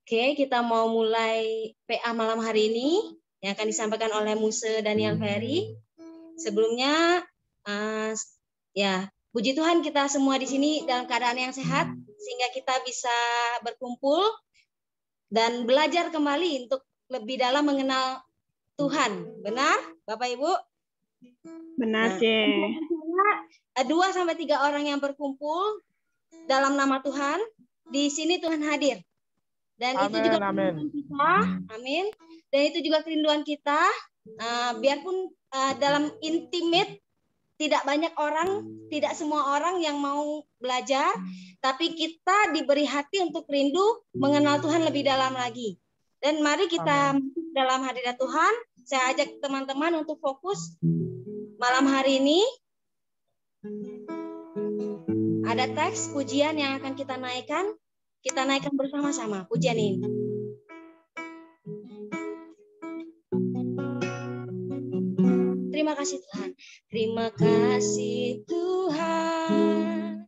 Oke, kita mau mulai PA malam hari ini yang akan disampaikan oleh Muse Daniel Ferry. Sebelumnya, ya puji Tuhan kita semua di sini dalam keadaan yang sehat sehingga kita bisa berkumpul dan belajar kembali untuk lebih dalam mengenal Tuhan. Benar, Bapak Ibu? Benar, nah, 2-3 orang yang berkumpul dalam nama Tuhan, di sini Tuhan hadir. Dan amin, itu juga amin. Kita, amin. Dan itu juga kerinduan kita, biarpun dalam intimate tidak banyak orang, tidak semua orang yang mau belajar, tapi kita diberi hati untuk rindu mengenal Tuhan lebih dalam lagi. Dan mari kita dalam hadirat Tuhan. Saya ajak teman-teman untuk fokus malam hari ini. Ada teks pujian yang akan kita naikkan. Kita naikkan bersama-sama pujian ini. Terima kasih Tuhan. Terima kasih Tuhan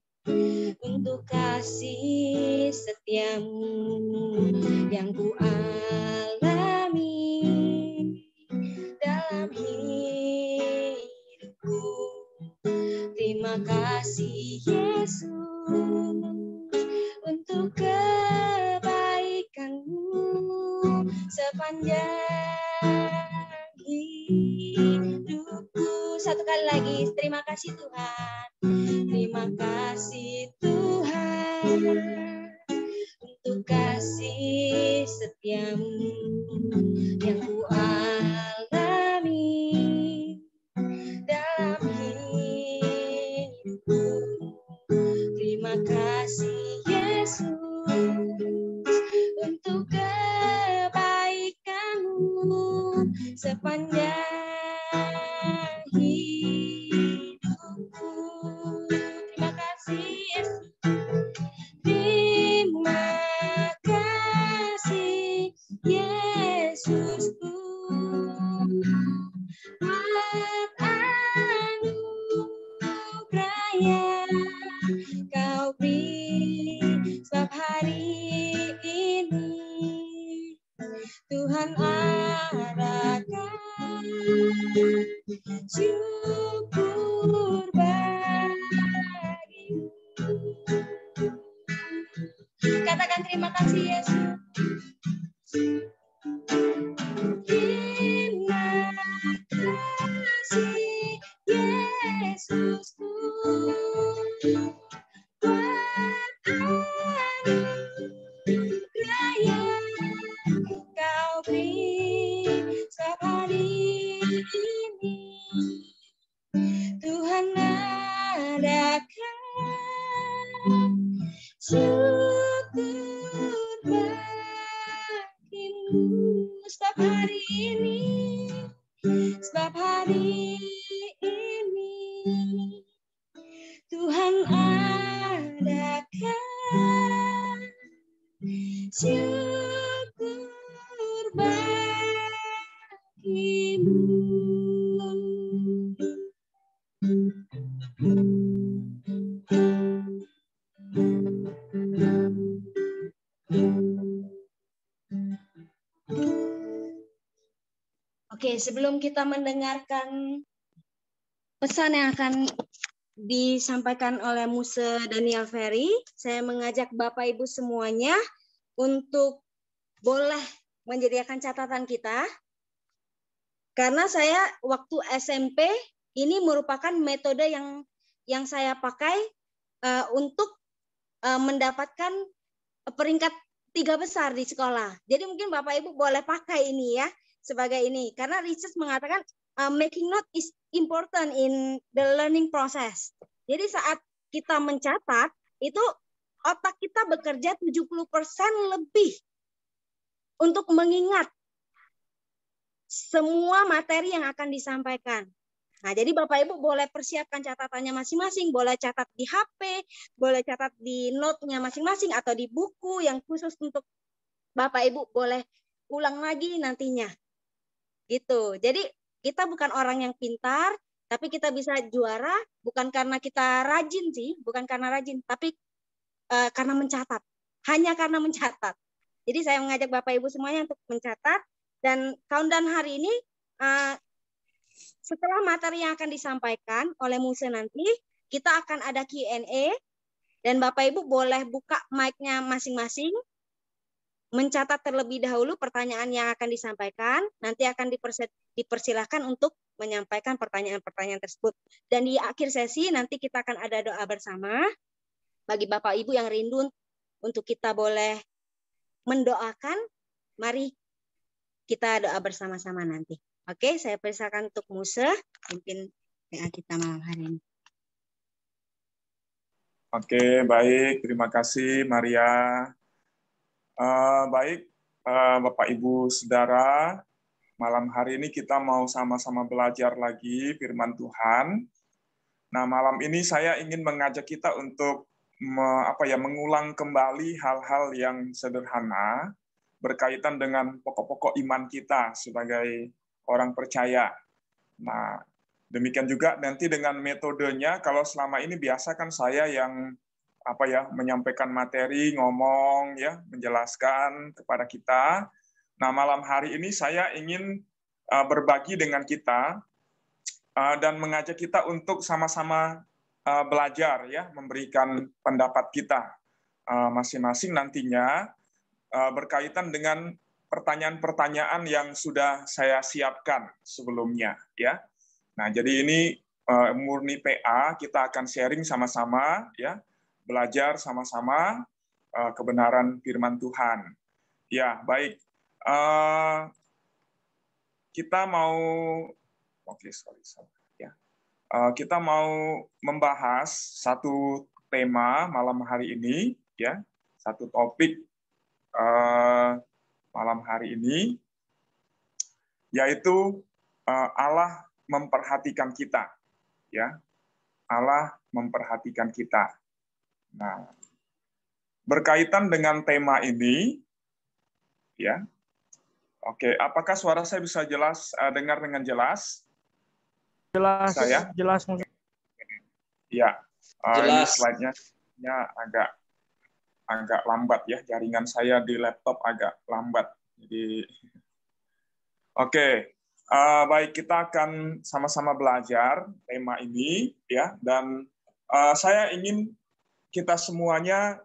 untuk kasih setiamu yang ku alami dalam hidupku. Terima kasih Yesus untuk kebaikan-Mu sepanjang hidupku. Satu kali lagi, terima kasih Tuhan. Terima kasih Tuhan untuk kasih setiamu yang ku alami dalam hidupku. Terima kasih Yesus untuk kebaikan-Mu sepanjang hidupku. Terima kasih Yesus. Terima kasih Yesusku buat anugerah yang Kau beri setiap hari ini. Tuhan adakan syukur bagimu. Katakan terima kasih Yesus. Terima kasih Yesusku buat anugerah yang Kau beri setiap hari ini. Tuhan adakan syukur bagimu setiap hari ini, setiap hari ini. Tuhan adakan syukur bagimu. Oke, sebelum kita mendengarkan pesan yang akan disampaikan oleh Muse Daniel Ferry, saya mengajak Bapak Ibu semuanya untuk boleh menyediakan catatan kita. Karena saya waktu SMP ini merupakan metode yang saya pakai untuk mendapatkan peringkat 3 besar di sekolah. Jadi mungkin Bapak Ibu boleh pakai ini ya sebagai ini. Karena research mengatakan making note is important in the learning process. Jadi saat kita mencatat, itu otak kita bekerja 70% lebih untuk mengingat semua materi yang akan disampaikan. Nah, jadi Bapak Ibu boleh persiapkan catatannya masing-masing, boleh catat di HP, boleh catat di note-nya masing-masing atau di buku yang khusus untuk Bapak Ibu boleh ulang lagi nantinya. Gitu. Jadi kita bukan orang yang pintar, tapi kita bisa juara bukan karena kita rajin sih, bukan karena rajin, tapi karena mencatat. hanya karena mencatat. Jadi saya mengajak Bapak Ibu semuanya untuk mencatat, dan countdown hari ini setelah materi yang akan disampaikan oleh Muse nanti, kita akan ada Q&A, dan Bapak Ibu boleh buka mic-nya masing-masing, mencatat terlebih dahulu pertanyaan yang akan disampaikan, nanti akan dipersilahkan untuk menyampaikan pertanyaan-pertanyaan tersebut. Dan di akhir sesi nanti kita akan ada doa bersama, bagi Bapak Ibu yang rindu untuk kita boleh mendoakan, mari kita doa bersama-sama nanti. Oke, saya persilakan untuk Muse, pimpin PA kita malam hari ini. Oke, baik. Terima kasih, Maria. Baik, Bapak, Ibu, Saudara, malam hari ini kita mau sama-sama belajar lagi firman Tuhan. Nah, malam ini saya ingin mengajak kita untuk mengulang kembali hal-hal yang sederhana berkaitan dengan pokok-pokok iman kita sebagai orang percaya. Nah, demikian juga nanti dengan metodenya, kalau selama ini biasa kan saya yang menyampaikan materi, ngomong, ya, menjelaskan kepada kita. Nah, malam hari ini saya ingin berbagi dengan kita dan mengajak kita untuk sama-sama belajar, ya, memberikan pendapat kita masing-masing nantinya berkaitan dengan pertanyaan-pertanyaan yang sudah saya siapkan sebelumnya, ya. Nah, jadi ini murni PA, kita akan sharing sama-sama, ya, belajar sama-sama kebenaran firman Tuhan. Ya, baik. Kita mau kita mau membahas satu tema malam hari ini, ya, satu topik malam hari ini, yaitu Allah memperhatikan kita, ya, Allah memperhatikan kita. Nah, berkaitan dengan tema ini, ya, oke, apakah suara saya bisa jelas, dengar dengan jelas? Jelas, saya? Jelas. Ya, ini Jelas. slide-nya agak lambat, ya, jaringan saya di laptop agak lambat. Jadi, oke, baik, kita akan sama-sama belajar tema ini, ya, dan saya ingin kita semuanya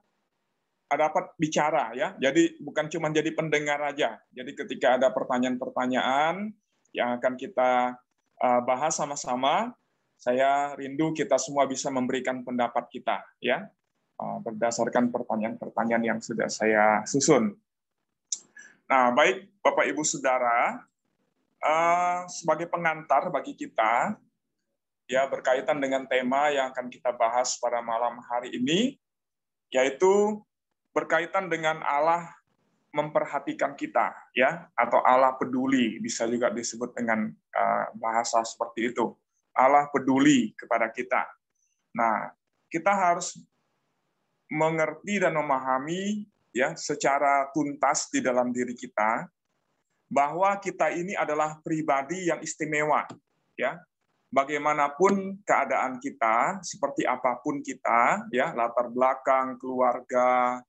dapat bicara, ya. Jadi bukan cuma jadi pendengar aja. Jadi ketika ada pertanyaan-pertanyaan yang akan kita bahas sama-sama, saya rindu kita semua bisa memberikan pendapat kita, ya, berdasarkan pertanyaan-pertanyaan yang sudah saya susun. Nah, baik, Bapak Ibu Saudara, sebagai pengantar bagi kita, ya, berkaitan dengan tema yang akan kita bahas pada malam hari ini, yaitu berkaitan dengan Allah memperhatikan kita, ya, atau Allah peduli, bisa juga disebut dengan bahasa seperti itu. Allah peduli kepada kita. Nah, kita harus mengerti dan memahami, ya, secara tuntas di dalam diri kita bahwa kita ini adalah pribadi yang istimewa, ya. Bagaimanapun keadaan kita, seperti apapun kita, ya, latar belakang, keluarga,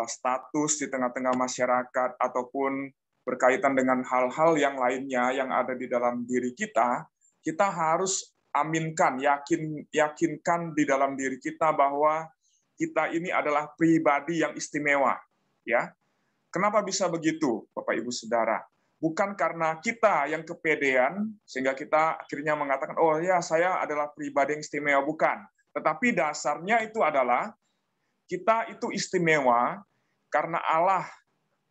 status di tengah-tengah masyarakat, ataupun berkaitan dengan hal-hal yang lainnya yang ada di dalam diri kita harus aminkan, yakinkan di dalam diri kita bahwa kita ini adalah pribadi yang istimewa, ya. Kenapa bisa begitu, Bapak Ibu Saudara? Bukan karena kita yang kepedean sehingga kita akhirnya mengatakan, oh ya, saya adalah pribadi yang istimewa, bukan. Tetapi dasarnya itu adalah kita itu istimewa karena Allah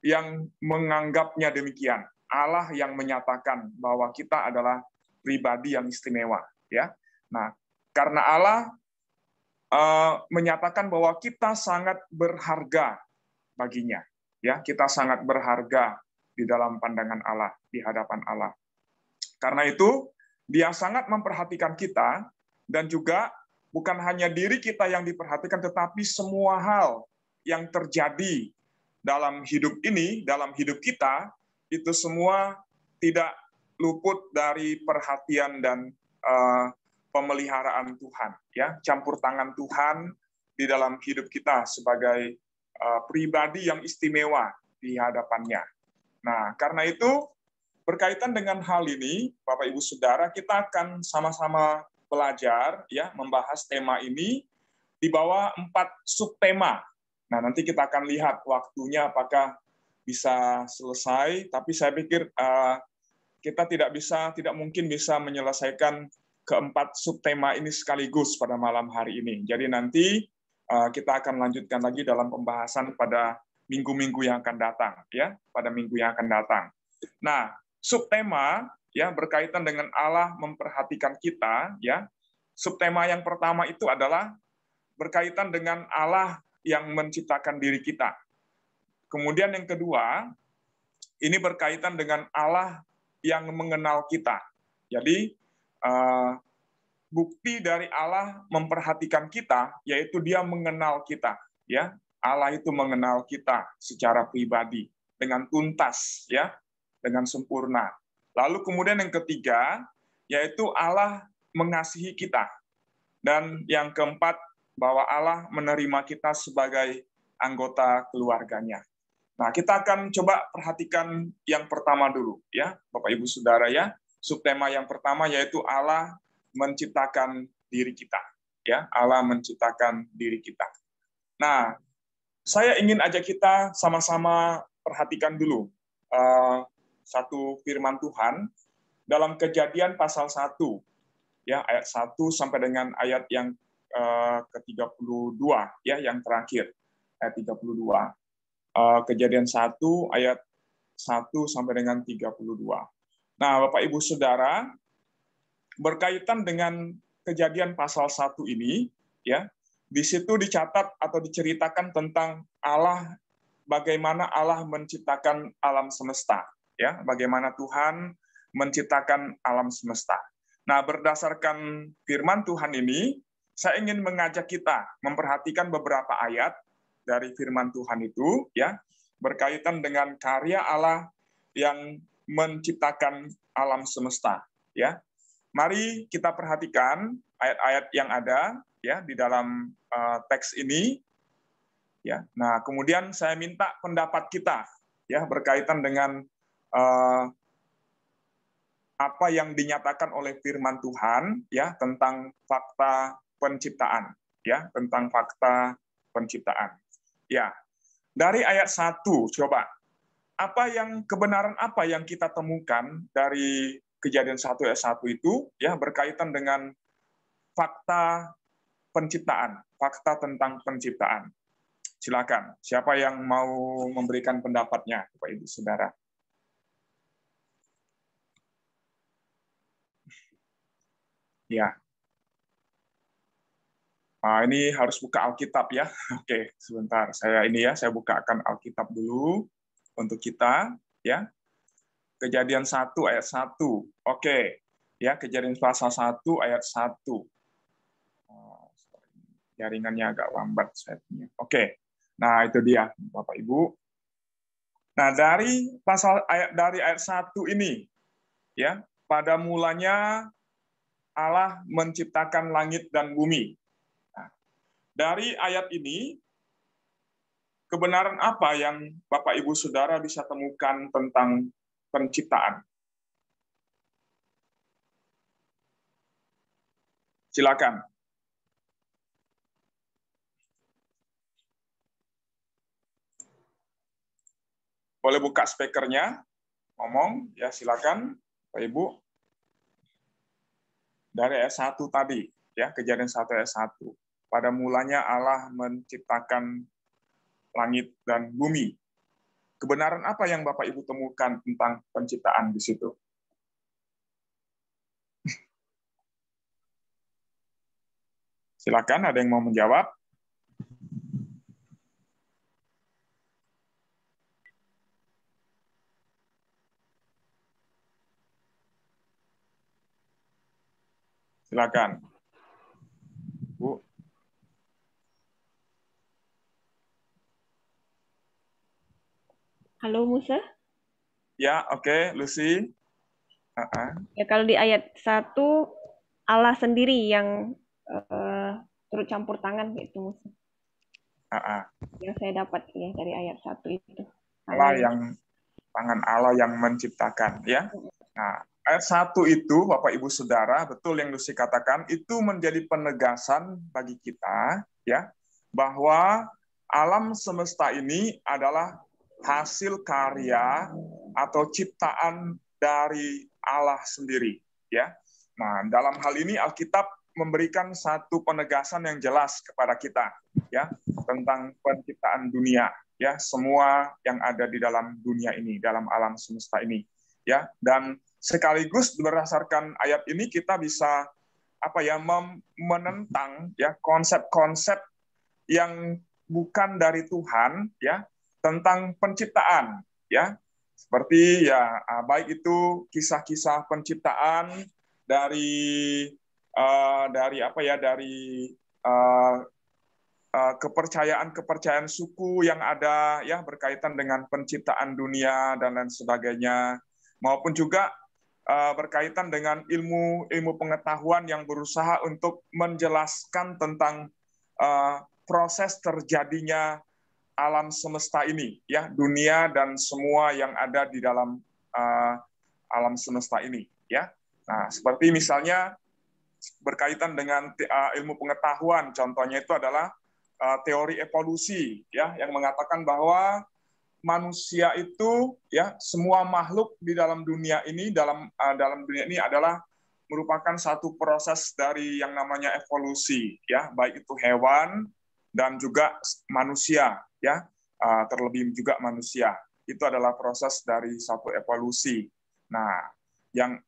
yang menganggapnya demikian. Allah yang menyatakan bahwa kita adalah pribadi yang istimewa, ya. Nah, karena Allah menyatakan bahwa kita sangat berharga baginya, ya. Kita sangat berharga di dalam pandangan Allah, di hadapan Allah. Karena itu, Dia sangat memperhatikan kita, dan juga bukan hanya diri kita yang diperhatikan, tetapi semua hal yang terjadi dalam hidup ini, dalam hidup kita, itu semua tidak luput dari perhatian dan pemeliharaan Tuhan, ya, campur tangan Tuhan di dalam hidup kita sebagai pribadi yang istimewa di hadapannya. Nah, karena itu berkaitan dengan hal ini, Bapak Ibu Saudara, kita akan sama-sama belajar ya membahas tema ini di bawah 4 subtema. Nah, nanti kita akan lihat waktunya apakah bisa selesai, tapi saya pikir kita tidak mungkin bisa menyelesaikan keempat subtema ini sekaligus pada malam hari ini. Jadi nanti kita akan lanjutkan lagi dalam pembahasan pada minggu-minggu yang akan datang, ya, pada minggu yang akan datang. Nah, subtema ya berkaitan dengan Allah memperhatikan kita, ya. Subtema yang pertama itu adalah berkaitan dengan Allah yang menciptakan diri kita. Kemudian yang kedua, ini berkaitan dengan Allah yang mengenal kita. Jadi bukti dari Allah memperhatikan kita yaitu Dia mengenal kita, ya. Allah itu mengenal kita secara pribadi dengan tuntas, ya, dengan sempurna. Lalu kemudian yang ketiga yaitu Allah mengasihi kita. Dan yang keempat bahwa Allah menerima kita sebagai anggota keluarganya. Nah, kita akan coba perhatikan yang pertama dulu, ya, Bapak Ibu Saudara, ya. Subtema yang pertama yaitu Allah menciptakan diri kita, ya. Allah menciptakan diri kita. Nah, saya ingin ajak kita sama-sama perhatikan dulu satu firman Tuhan dalam Kejadian pasal 1, ya, ayat 1 sampai dengan ayat yang ke-32, ya, yang terakhir, ayat 32. Kejadian 1 ayat 1 sampai dengan 32. Nah, Bapak Ibu Saudara, berkaitan dengan Kejadian pasal 1 ini, ya, di situ dicatat atau diceritakan tentang Allah, bagaimana Allah menciptakan alam semesta, ya, bagaimana Tuhan menciptakan alam semesta. Nah, berdasarkan firman Tuhan ini, saya ingin mengajak kita memperhatikan beberapa ayat dari firman Tuhan itu, ya, berkaitan dengan karya Allah yang menciptakan alam semesta, ya. Mari kita perhatikan ayat-ayat yang ada, ya, di dalam teks ini, ya. Nah, kemudian saya minta pendapat kita, ya, berkaitan dengan apa yang dinyatakan oleh firman Tuhan, ya, tentang fakta penciptaan, ya, tentang fakta penciptaan. Ya, dari ayat 1, coba, kebenaran apa yang kita temukan dari Kejadian 1 ayat 1 itu, ya, berkaitan dengan fakta penciptaan, fakta tentang penciptaan. Silakan, siapa yang mau memberikan pendapatnya, Bapak Ibu Saudara? Ya. Nah, ini harus buka Alkitab, ya. Oke, sebentar. Saya bukakan Alkitab dulu untuk kita, ya. Kejadian 1 ayat 1. Oke. Ya, Kejadian pasal 1 ayat 1. Jaringannya agak lambat saya punya. Oke. Nah, itu dia, Bapak Ibu. Nah, dari ayat 1 ini, ya, pada mulanya Allah menciptakan langit dan bumi. Nah, dari ayat ini, kebenaran apa yang Bapak Ibu Saudara bisa temukan tentang penciptaan? Silakan. Boleh buka speakernya, ngomong, ya, silakan, Bapak Ibu. Dari ayat 1 tadi, ya, Kejadian 1 ayat 1. Pada mulanya Allah menciptakan langit dan bumi. Kebenaran apa yang Bapak Ibu temukan tentang penciptaan di situ? Silakan, ada yang mau menjawab? Silakan. Bu. Halo Musa. Ya, oke, Lucy. Ya, kalau di ayat 1 Allah sendiri yang turut campur tangan gitu Musa. yang saya dapat ya dari ayat 1 itu. Allah yang tangan Allah yang menciptakan, ya. Nah, ayat 1 itu, Bapak Ibu Saudara, betul yang Lucy katakan, itu menjadi penegasan bagi kita, ya, bahwa alam semesta ini adalah hasil karya atau ciptaan dari Allah sendiri, ya. Nah, dalam hal ini Alkitab memberikan satu penegasan yang jelas kepada kita, ya, tentang penciptaan dunia, ya, semua yang ada di dalam dunia ini, dalam alam semesta ini, ya. Dan sekaligus berdasarkan ayat ini kita bisa menentang ya konsep-konsep yang bukan dari Tuhan, ya, tentang penciptaan, ya. Seperti ya baik itu kisah-kisah penciptaan dari kepercayaan suku yang ada, ya, berkaitan dengan penciptaan dunia dan lain sebagainya, maupun juga berkaitan dengan ilmu pengetahuan yang berusaha untuk menjelaskan tentang proses terjadinya alam semesta ini, ya, dunia dan semua yang ada di dalam alam semesta ini, ya. Nah, seperti misalnya berkaitan dengan ilmu pengetahuan, contohnya itu adalah teori evolusi, ya, yang mengatakan bahwa manusia itu, ya, semua makhluk di dalam dunia ini, dalam dunia ini adalah merupakan satu proses dari yang namanya evolusi, ya, baik itu hewan dan juga manusia, ya, terlebih juga manusia. Itu adalah proses dari satu evolusi. Nah, yang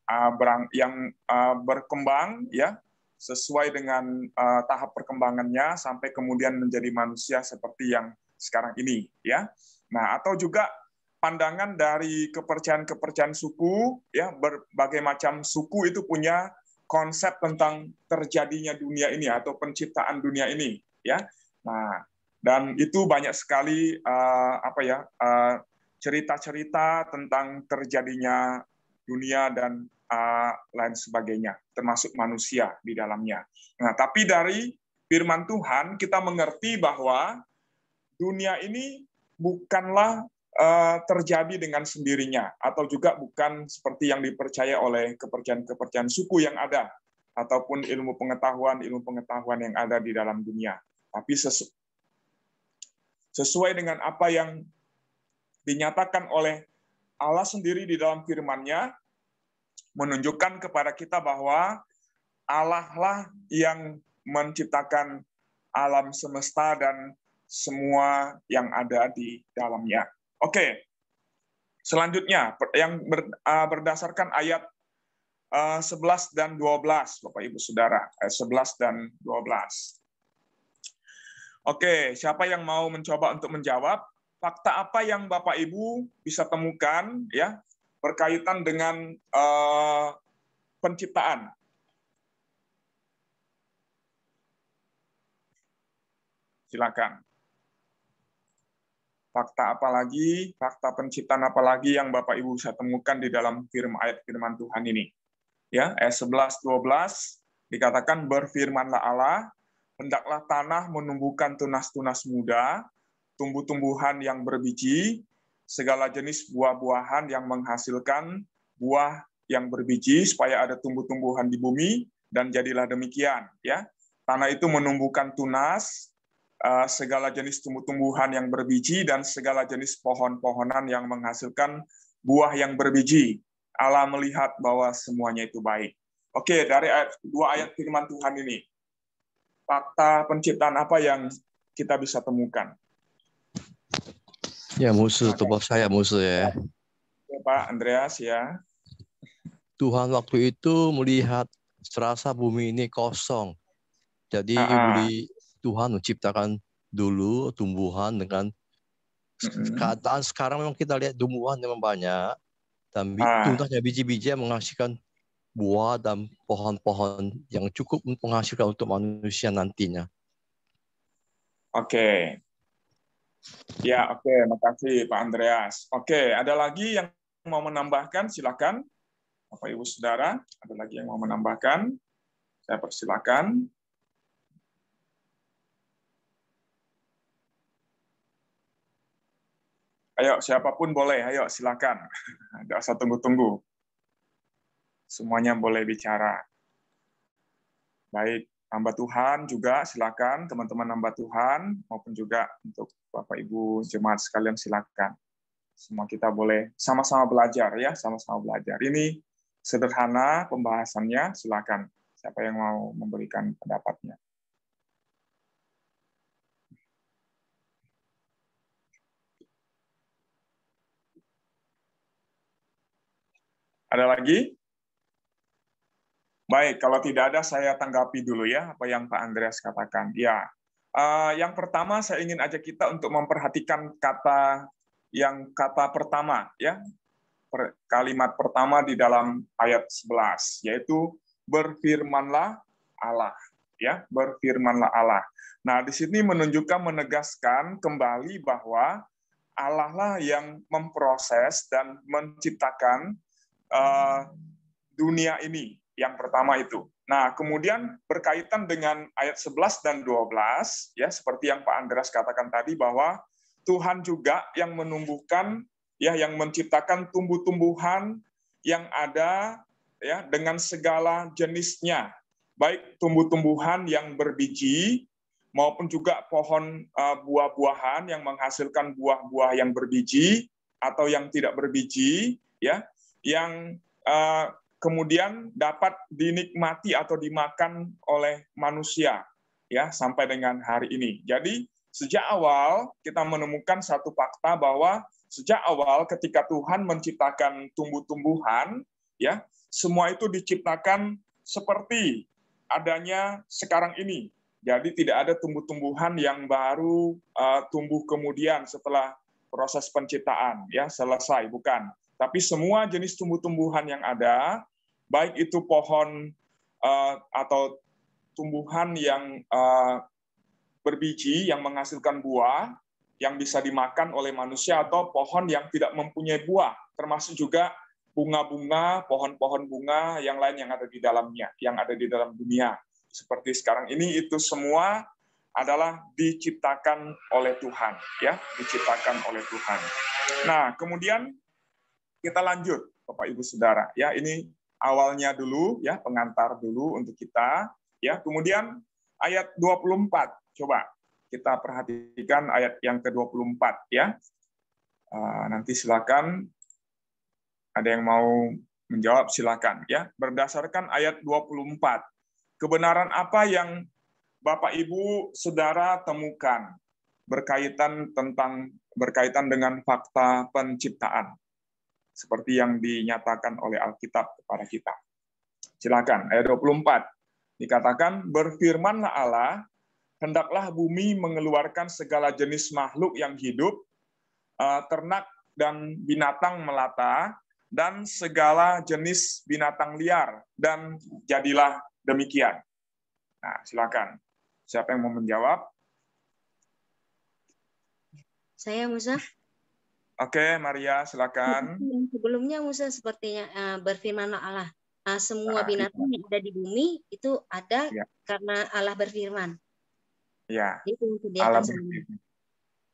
berkembang, ya, sesuai dengan tahap perkembangannya sampai kemudian menjadi manusia seperti yang sekarang ini, ya. Nah, atau juga pandangan dari kepercayaan suku, ya, berbagai macam suku itu punya konsep tentang terjadinya dunia ini atau penciptaan dunia ini, ya. Nah, dan itu banyak sekali cerita-cerita tentang terjadinya dunia dan lain sebagainya, termasuk manusia di dalamnya. Nah, tapi dari firman Tuhan kita mengerti bahwa dunia ini bukanlah terjadi dengan sendirinya, atau juga bukan seperti yang dipercaya oleh kepercayaan suku yang ada, ataupun ilmu pengetahuan yang ada di dalam dunia. Tapi sesuai dengan apa yang dinyatakan oleh Allah sendiri di dalam firman-Nya, menunjukkan kepada kita bahwa Allah lah yang menciptakan alam semesta dan semua yang ada di dalamnya. Oke, selanjutnya yang berdasarkan ayat 11 dan 12, Bapak Ibu Saudara, ayat 11 dan 12. Oke, siapa yang mau mencoba untuk menjawab? Fakta apa yang Bapak Ibu bisa temukan, ya, berkaitan dengan penciptaan? Silakan. Fakta apa lagi, fakta penciptaan apa lagi yang Bapak Ibu bisa temukan di dalam ayat firman Tuhan ini? Ya, ayat 11-12 dikatakan, berfirmanlah Allah, hendaklah tanah menumbuhkan tunas-tunas muda, tumbuh-tumbuhan yang berbiji, segala jenis buah-buahan yang menghasilkan buah yang berbiji, supaya ada tumbuh-tumbuhan di bumi, dan jadilah demikian. Ya, tanah itu menumbuhkan tunas, segala jenis tumbuh-tumbuhan yang berbiji, dan segala jenis pohon-pohonan yang menghasilkan buah yang berbiji. Allah melihat bahwa semuanya itu baik. Oke, dari dua ayat firman Tuhan ini, fakta penciptaan apa yang kita bisa temukan? Ya, musuh, tubuh saya musuh ya. Ya, Pak Andreas, ya. Tuhan waktu itu melihat serasa bumi ini kosong. Jadi Tuhan menciptakan dulu tumbuhan dengan keadaan sekarang memang kita lihat tumbuhan memang banyak. Dan tunasnya biji-biji yang menghasilkan buah dan pohon-pohon yang cukup menghasilkan untuk manusia nantinya. Oke. Ya, oke. Makasih Pak Andreas. Oke, ada lagi yang mau menambahkan? Silakan. Bapak Ibu Saudara, ada lagi yang mau menambahkan? Saya persilakan. Ayo, siapapun boleh. Ayo, silakan. Tidak usah tunggu-tunggu. Semuanya boleh bicara. Baik, hamba Tuhan juga silakan, teman-teman hamba Tuhan, maupun juga untuk Bapak Ibu jemaat sekalian silakan. Semua kita boleh sama-sama belajar ya, sama-sama belajar. Ini sederhana pembahasannya, silakan. Siapa yang mau memberikan pendapatnya? Ada lagi? Baik, kalau tidak ada saya tanggapi dulu ya apa yang Pak Andreas katakan. Ya, yang pertama saya ingin ajak kita untuk memperhatikan kata pertama ya, kalimat pertama di dalam ayat 11, yaitu berfirmanlah Allah. Ya, berfirmanlah Allah. Nah, di sini menunjukkan, menegaskan kembali bahwa Allah lah yang memproses dan menciptakan dunia ini, yang pertama itu. Nah, kemudian berkaitan dengan ayat 11 dan 12, ya seperti yang Pak Andreas katakan tadi, bahwa Tuhan juga yang menumbuhkan, ya yang menciptakan tumbuh-tumbuhan yang ada ya dengan segala jenisnya, baik tumbuh-tumbuhan yang berbiji maupun juga pohon buah-buahan yang menghasilkan buah-buah yang berbiji atau yang tidak berbiji, ya, yang kemudian dapat dinikmati atau dimakan oleh manusia ya sampai dengan hari ini. Jadi sejak awal kita menemukan satu fakta bahwa sejak awal ketika Tuhan menciptakan tumbuh-tumbuhan ya, semua itu diciptakan seperti adanya sekarang ini. Jadi tidak ada tumbuh-tumbuhan yang baru tumbuh kemudian setelah proses penciptaan ya selesai, bukan. Tapi semua jenis tumbuh-tumbuhan yang ada, baik itu pohon atau tumbuhan yang berbiji yang menghasilkan buah yang bisa dimakan oleh manusia, atau pohon yang tidak mempunyai buah, termasuk juga bunga-bunga, pohon-pohon bunga yang lain yang ada di dalamnya, yang ada di dalam dunia. Seperti sekarang ini, itu semua adalah diciptakan oleh Tuhan, ya, diciptakan oleh Tuhan. Nah, kemudian kita lanjut, Bapak Ibu Saudara, ya, ini awalnya dulu, ya, pengantar dulu untuk kita, ya. Kemudian ayat 24, coba kita perhatikan ayat yang ke-24, ya. Nanti silakan, ada yang mau menjawab silakan, ya. Berdasarkan ayat 24, kebenaran apa yang Bapak Ibu Saudara temukan berkaitan dengan fakta penciptaan seperti yang dinyatakan oleh Alkitab kepada kita? Silakan, ayat 24 dikatakan, berfirmanlah Allah, hendaklah bumi mengeluarkan segala jenis makhluk yang hidup, ternak dan binatang melata, dan segala jenis binatang liar, dan jadilah demikian. Nah, silakan. Siapa yang mau menjawab? Saya, Musa. Oke, Maria, silakan. Sebelumnya, Musa, sepertinya berfirmanlah Allah. Semua binatang yang ada di bumi itu ada karena Allah berfirman. Ya, Itu Allah berfirman.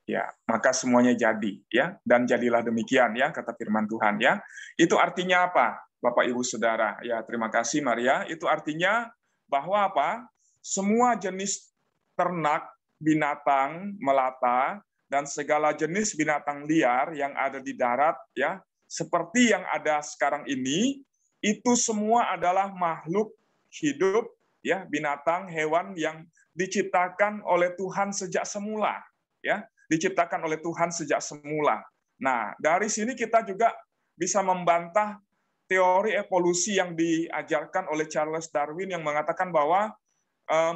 Ya, maka semuanya jadi, ya, dan jadilah demikian, ya, kata firman Tuhan, ya. Itu artinya apa, Bapak Ibu Saudara? Ya, terima kasih Maria. Itu artinya bahwa apa? Semua jenis ternak, binatang melata, dan segala jenis binatang liar yang ada di darat, ya, seperti yang ada sekarang ini, itu semua adalah makhluk hidup, ya, binatang, hewan yang diciptakan oleh Tuhan sejak semula, ya. Diciptakan oleh Tuhan sejak semula. Nah, dari sini kita juga bisa membantah teori evolusi yang diajarkan oleh Charles Darwin yang mengatakan bahwa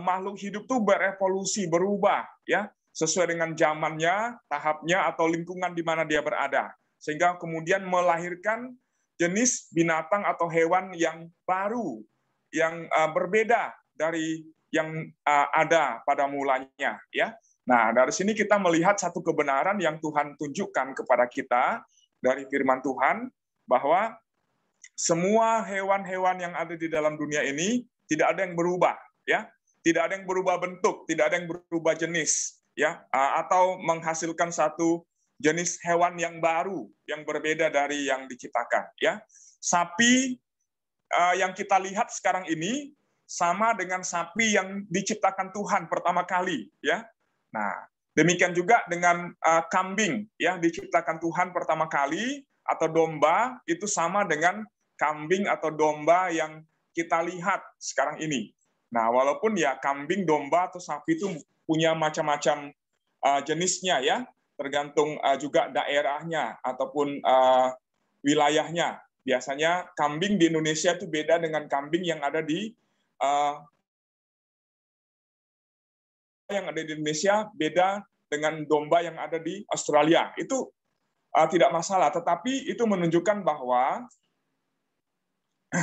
makhluk hidup itu berevolusi, berubah, ya, sesuai dengan zamannya, tahapnya, atau lingkungan di mana dia berada. Sehingga kemudian melahirkan jenis binatang atau hewan yang baru, yang berbeda dari yang ada pada mulanya, ya. Nah, dari sini kita melihat satu kebenaran yang Tuhan tunjukkan kepada kita dari firman Tuhan, bahwa semua hewan-hewan yang ada di dalam dunia ini tidak ada yang berubah, ya, tidak ada yang berubah bentuk, tidak ada yang berubah jenis, ya, atau menghasilkan satu jenis hewan yang baru, yang berbeda dari yang diciptakan. Ya, sapi yang kita lihat sekarang ini sama dengan sapi yang diciptakan Tuhan pertama kali. Ya, nah demikian juga dengan kambing, ya diciptakan Tuhan pertama kali, atau domba itu sama dengan kambing atau domba yang kita lihat sekarang ini. Nah, walaupun ya kambing, domba atau sapi itu punya macam-macam jenisnya ya, tergantung juga daerahnya ataupun wilayahnya. Biasanya kambing di Indonesia itu beda dengan kambing yang ada di Indonesia, beda dengan domba yang ada di Australia. Itu tidak masalah, tetapi itu menunjukkan bahwa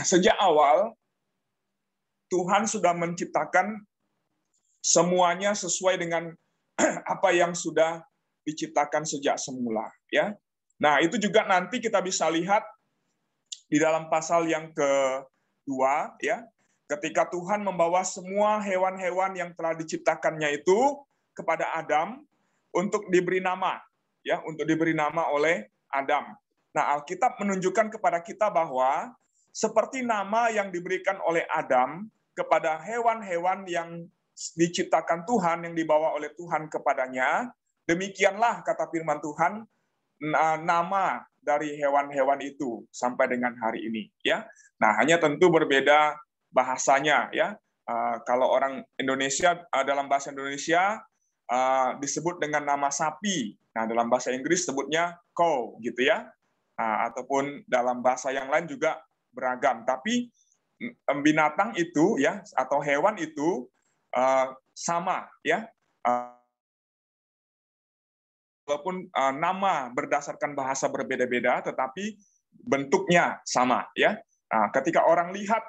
sejak awal Tuhan sudah menciptakan semuanya sesuai dengan apa yang sudah diciptakan sejak semula, ya. Nah, itu juga nanti kita bisa lihat di dalam pasal yang kedua, ya. Ketika Tuhan membawa semua hewan-hewan yang telah diciptakannya itu kepada Adam untuk diberi nama, ya, untuk diberi nama oleh Adam. Nah, Alkitab menunjukkan kepada kita bahwa seperti nama yang diberikan oleh Adam kepada hewan-hewan yang diciptakan Tuhan, yang dibawa oleh Tuhan kepadanya, demikianlah kata firman Tuhan, nama dari hewan-hewan itu sampai dengan hari ini. Ya, nah hanya tentu berbeda bahasanya. Ya, kalau orang Indonesia, dalam bahasa Indonesia disebut dengan nama sapi. Nah, dalam bahasa Inggris sebutnya cow, gitu ya. Ataupun dalam bahasa yang lain juga beragam. Tapi binatang itu ya, atau hewan itu sama ya. Walaupun nama berdasarkan bahasa berbeda-beda, tetapi bentuknya sama ya. Nah, ketika orang lihat,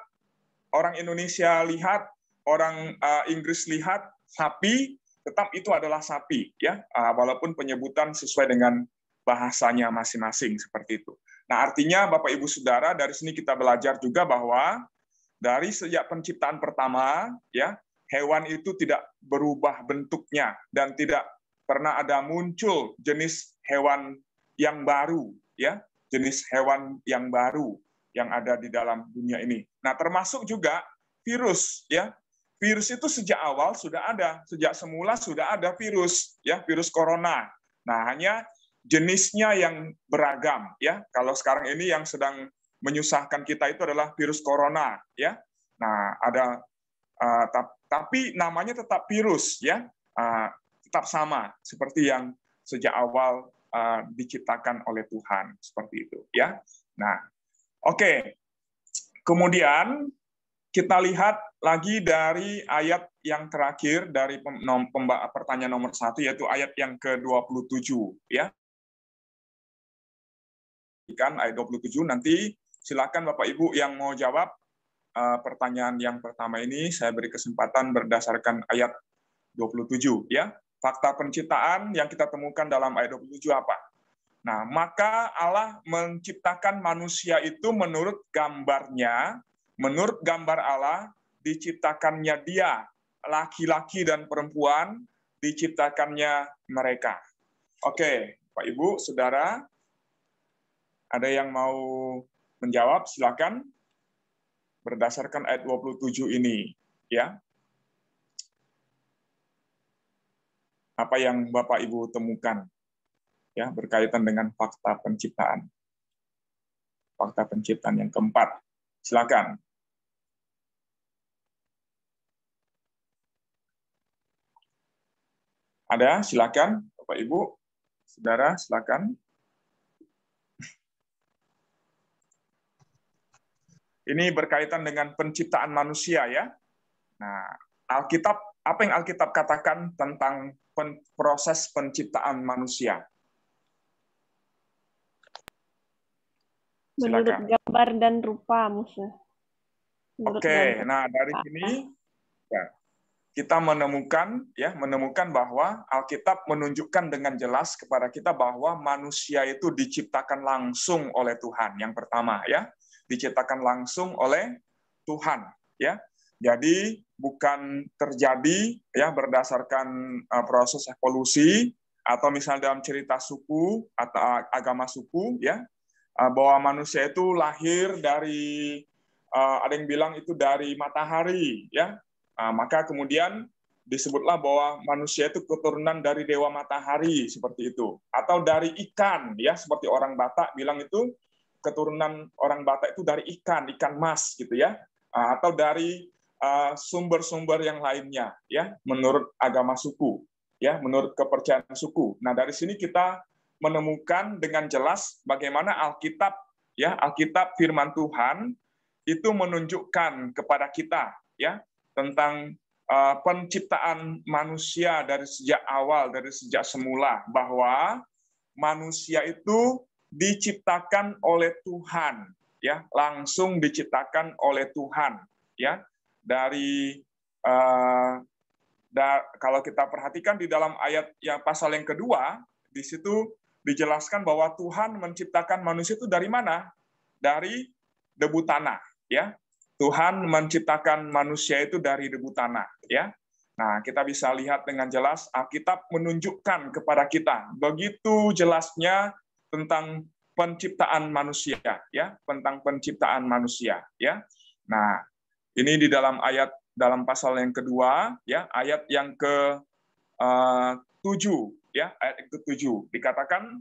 orang Indonesia lihat, orang Inggris lihat sapi, tetap itu adalah sapi ya. Walaupun penyebutan sesuai dengan bahasanya masing-masing seperti itu. Nah, artinya Bapak Ibu Saudara, dari sini kita belajar juga bahwa dari sejak penciptaan pertama, ya, hewan itu tidak berubah bentuknya dan tidak pernah ada muncul jenis hewan yang baru, ya, jenis hewan yang baru yang ada di dalam dunia ini. Nah, termasuk juga virus, ya. Virus itu sejak awal sudah ada, sejak semula sudah ada virus, ya, virus corona. Nah, hanya jenisnya yang beragam, ya. Kalau sekarang ini yang sedang menyusahkan kita itu adalah virus corona, ya. Nah, ada tapi namanya tetap virus, ya. Tetap sama seperti yang sejak awal diciptakan oleh Tuhan, seperti itu, ya. Nah, oke. Kemudian kita lihat lagi dari ayat yang terakhir dari pertanyaan nomor 1, yaitu ayat yang ke-27, ya. Ayat 27, nanti silakan Bapak Ibu yang mau jawab pertanyaan yang pertama ini, saya beri kesempatan berdasarkan ayat 27, ya. Fakta penciptaan yang kita temukan dalam ayat 27 apa? Nah, maka Allah menciptakan manusia itu menurut gambarnya, menurut gambar Allah diciptakannya dia, laki-laki dan perempuan diciptakannya mereka. Oke, Pak Ibu, Saudara, ada yang mau menjawab, silakan. Berdasarkan ayat 27 ini, ya. Apa yang Bapak Ibu temukan, ya, berkaitan dengan fakta penciptaan. Fakta penciptaan yang keempat. Silakan. Ada? Silakan, Bapak Ibu, Saudara, silakan. Ini berkaitan dengan penciptaan manusia, ya. Nah, Alkitab, apa yang Alkitab katakan tentang proses penciptaan manusia? Menurut gambar dan rupa, Musa. Oke, nah dari sini ya, kita menemukan bahwa Alkitab menunjukkan dengan jelas kepada kita bahwa manusia itu diciptakan langsung oleh Tuhan. Yang pertama, ya, diciptakan langsung oleh Tuhan, ya. Jadi bukan terjadi ya berdasarkan proses evolusi atau misalnya dalam cerita suku atau agama suku, ya, bahwa manusia itu lahir dari, ada yang bilang itu dari matahari, ya. Maka kemudian disebutlah bahwa manusia itu keturunan dari dewa matahari, seperti itu, atau dari ikan, ya, seperti orang Batak bilang itu keturunan orang Batak itu dari ikan mas, gitu ya, atau dari sumber-sumber yang lainnya, ya, menurut agama suku, ya, menurut kepercayaan suku. Nah, dari sini kita menemukan dengan jelas bagaimana Alkitab, ya, Alkitab Firman Tuhan itu menunjukkan kepada kita, ya, tentang penciptaan manusia dari sejak awal, dari sejak semula, bahwa manusia itu diciptakan oleh Tuhan, ya, langsung diciptakan oleh Tuhan, ya. Dari kalau kita perhatikan di dalam ayat yang pasal yang kedua, di situ dijelaskan bahwa Tuhan menciptakan manusia itu dari mana? Dari debu tanah, ya. Tuhan menciptakan manusia itu dari debu tanah, ya. Nah, kita bisa lihat dengan jelas Alkitab menunjukkan kepada kita begitu jelasnya tentang penciptaan manusia, ya, tentang penciptaan manusia, ya. Nah, ini di dalam pasal yang kedua, ya, ayat yang ke-7, ya, ayat yang ke-7 dikatakan,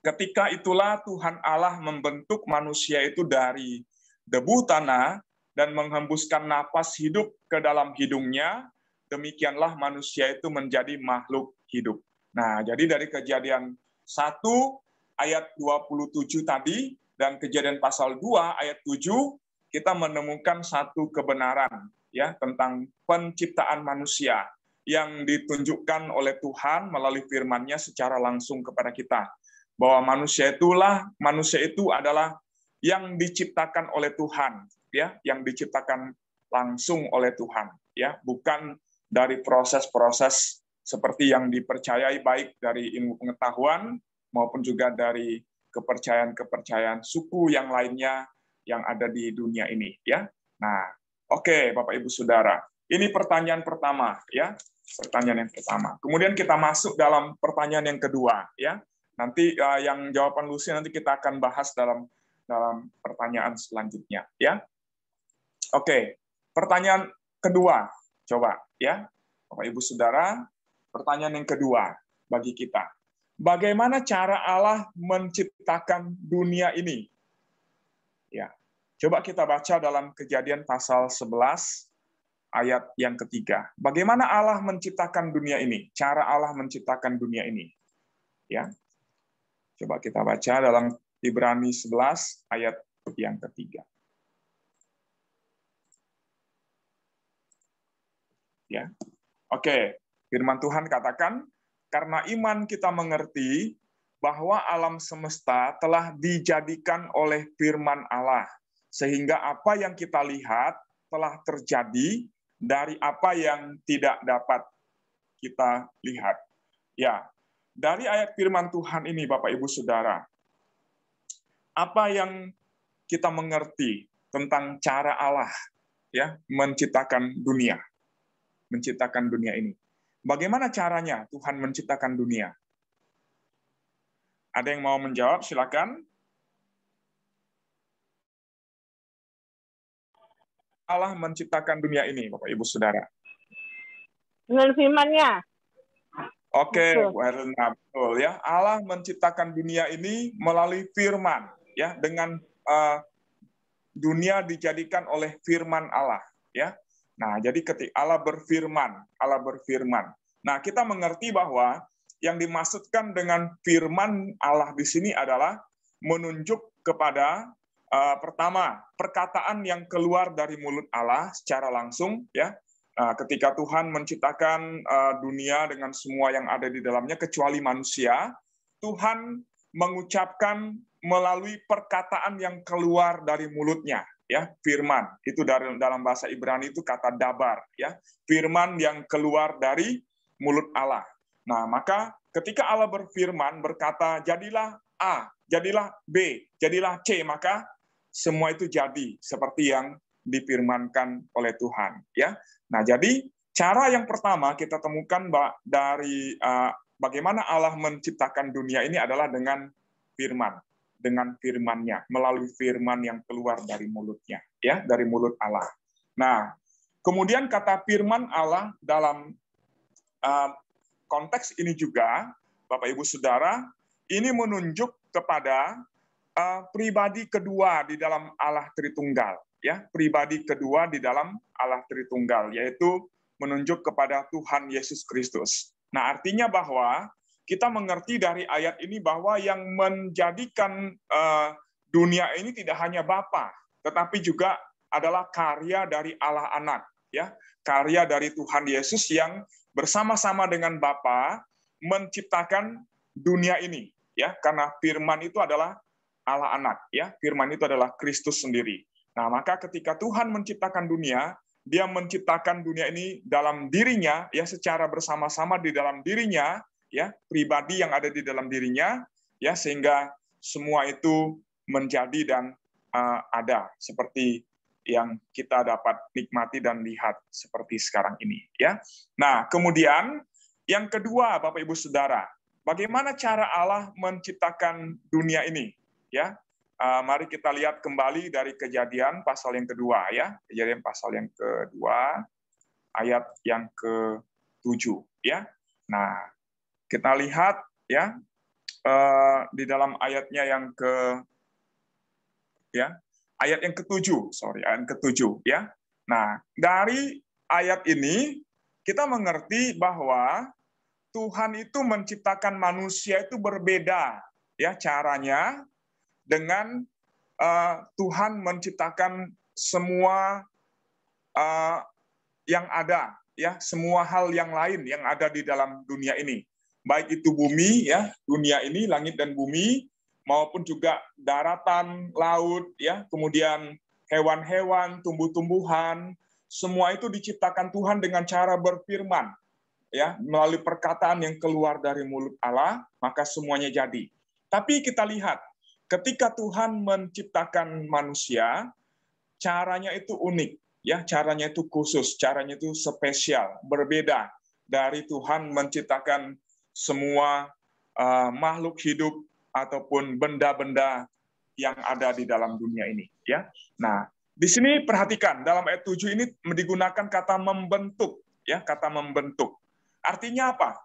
ketika itulah Tuhan Allah membentuk manusia itu dari debu tanah dan menghembuskan napas hidup ke dalam hidungnya, demikianlah manusia itu menjadi makhluk hidup. Nah, jadi dari Kejadian 1 ayat 27 tadi dan Kejadian pasal 2 ayat 7 kita menemukan satu kebenaran, ya, tentang penciptaan manusia yang ditunjukkan oleh Tuhan melalui firman-Nya secara langsung kepada kita. Bahwa manusia itu adalah yang diciptakan oleh Tuhan, ya, yang diciptakan langsung oleh Tuhan, ya, bukan dari proses-proses seperti yang dipercayai baik dari ilmu pengetahuan maupun juga dari kepercayaan-kepercayaan suku yang lainnya yang ada di dunia ini, ya. Nah, oke, Bapak Ibu Saudara. Ini pertanyaan pertama, ya. Pertanyaan yang pertama. Kemudian kita masuk dalam pertanyaan yang kedua, ya. Nanti yang jawaban Lucy nanti kita akan bahas dalam pertanyaan selanjutnya, ya. Oke, pertanyaan kedua. Coba, ya. Bapak Ibu Saudara, pertanyaan yang kedua bagi kita. Bagaimana cara Allah menciptakan dunia ini? Ya. Coba kita baca dalam Kejadian pasal 11 ayat yang ketiga. Bagaimana Allah menciptakan dunia ini? Cara Allah menciptakan dunia ini. Ya. Coba kita baca dalam Ibrani 11 ayat yang ketiga. Ya. Oke, firman Tuhan katakan, karena iman kita mengerti bahwa alam semesta telah dijadikan oleh firman Allah, sehingga apa yang kita lihat telah terjadi dari apa yang tidak dapat kita lihat. Ya, dari ayat firman Tuhan ini, Bapak Ibu Saudara, apa yang kita mengerti tentang cara Allah, ya, menciptakan dunia ini? Bagaimana caranya Tuhan menciptakan dunia? Ada yang mau menjawab? Silakan. Allah menciptakan dunia ini, Bapak Ibu Saudara. Dengan firman-Nya. Oke, Bu Herlina, betul, ya. Allah menciptakan dunia ini melalui firman, ya, dengan dunia dijadikan oleh firman Allah, ya. Nah, jadi ketika Allah berfirman. Nah, kita mengerti bahwa yang dimaksudkan dengan firman Allah di sini adalah menunjuk kepada pertama, perkataan yang keluar dari mulut Allah secara langsung, ya. Ketika Tuhan menciptakan dunia dengan semua yang ada di dalamnya kecuali manusia, Tuhan mengucapkan melalui perkataan yang keluar dari mulutnya, ya, firman. Itu dalam bahasa Ibrani itu kata dabar, ya. Firman yang keluar dari mulut Allah. Nah, maka ketika Allah berfirman berkata, jadilah A, jadilah B, jadilah C, maka semua itu jadi seperti yang difirmankan oleh Tuhan, ya. Nah, jadi cara yang pertama kita temukan dari bagaimana Allah menciptakan dunia ini adalah dengan firman, dengan firman-Nya, melalui firman yang keluar dari mulutnya, ya, dari mulut Allah. Nah, kemudian kata firman Allah dalam konteks ini juga, Bapak Ibu Saudara, ini menunjuk kepada pribadi kedua di dalam Allah Tritunggal, ya, pribadi kedua di dalam Allah Tritunggal, yaitu menunjuk kepada Tuhan Yesus Kristus. Nah, artinya bahwa kita mengerti dari ayat ini bahwa yang menjadikan dunia ini tidak hanya Bapa, tetapi juga adalah karya dari Allah Anak, ya, karya dari Tuhan Yesus yang bersama-sama dengan Bapa menciptakan dunia ini, ya, karena firman itu adalah Allah Anak, ya, firman itu adalah Kristus sendiri. Nah, maka ketika Tuhan menciptakan dunia, Dia menciptakan dunia ini dalam dirinya, ya, secara bersama-sama di dalam dirinya, ya, pribadi yang ada di dalam dirinya, ya, sehingga semua itu menjadi dan ada seperti yang kita dapat nikmati dan lihat seperti sekarang ini, ya. Nah, kemudian yang kedua, Bapak Ibu Saudara, bagaimana cara Allah menciptakan dunia ini? Ya, mari kita lihat kembali dari Kejadian pasal yang kedua, ya, Kejadian pasal yang kedua, ayat yang ke-7, ya. Nah, kita lihat, ya, di dalam ayatnya yang ayat yang ke-7, ayat ke-7, ya. Nah, dari ayat ini kita mengerti bahwa Tuhan itu menciptakan manusia itu berbeda, ya, caranya dengan Tuhan menciptakan semua yang ada, ya, semua hal yang lain yang ada di dalam dunia ini, baik itu bumi, ya, dunia ini, langit dan bumi, maupun juga daratan, laut, ya, kemudian hewan-hewan, tumbuh-tumbuhan, semua itu diciptakan Tuhan dengan cara berfirman, ya, melalui perkataan yang keluar dari mulut Allah, maka semuanya jadi. Tapi kita lihat, ketika Tuhan menciptakan manusia, caranya itu unik, ya, caranya itu khusus, caranya itu spesial, berbeda dari Tuhan menciptakan semua makhluk hidup ataupun benda-benda yang ada di dalam dunia ini, ya. Nah, di sini perhatikan dalam ayat 7 ini digunakan kata membentuk, ya, kata membentuk. Artinya apa?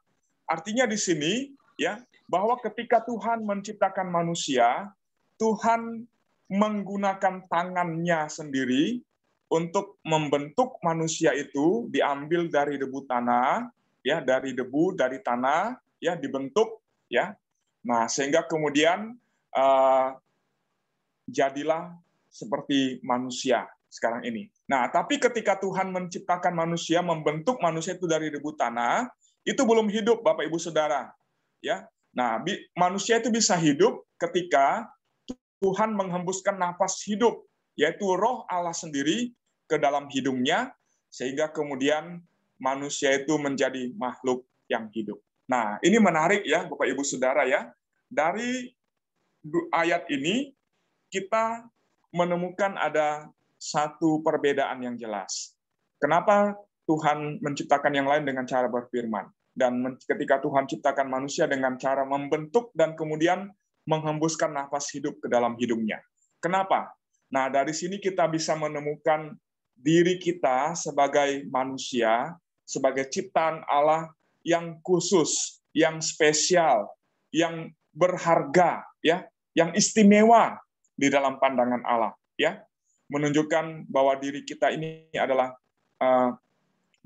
Artinya di sini, ya, bahwa ketika Tuhan menciptakan manusia, Tuhan menggunakan tangannya sendiri untuk membentuk manusia itu, diambil dari debu tanah, ya, dari debu, dari tanah, ya, dibentuk, ya. Nah, sehingga kemudian jadilah seperti manusia sekarang ini. Nah, tapi ketika Tuhan menciptakan manusia, membentuk manusia itu dari debu tanah, itu belum hidup, Bapak Ibu Saudara, ya. Nah, manusia itu bisa hidup ketika Tuhan menghembuskan nafas hidup, yaitu Roh Allah sendiri ke dalam hidungnya, sehingga kemudian manusia itu menjadi makhluk yang hidup. Nah, ini menarik, ya, Bapak Ibu Saudara, ya. Dari ayat ini kita menemukan ada satu perbedaan yang jelas. Kenapa Tuhan menciptakan yang lain dengan cara berfirman? Dan ketika Tuhan ciptakan manusia dengan cara membentuk dan kemudian menghembuskan nafas hidup ke dalam hidungnya. Kenapa? Nah, dari sini kita bisa menemukan diri kita sebagai manusia, sebagai ciptaan Allah yang khusus, yang spesial, yang berharga, ya, yang istimewa di dalam pandangan Allah, ya, menunjukkan bahwa diri kita ini adalah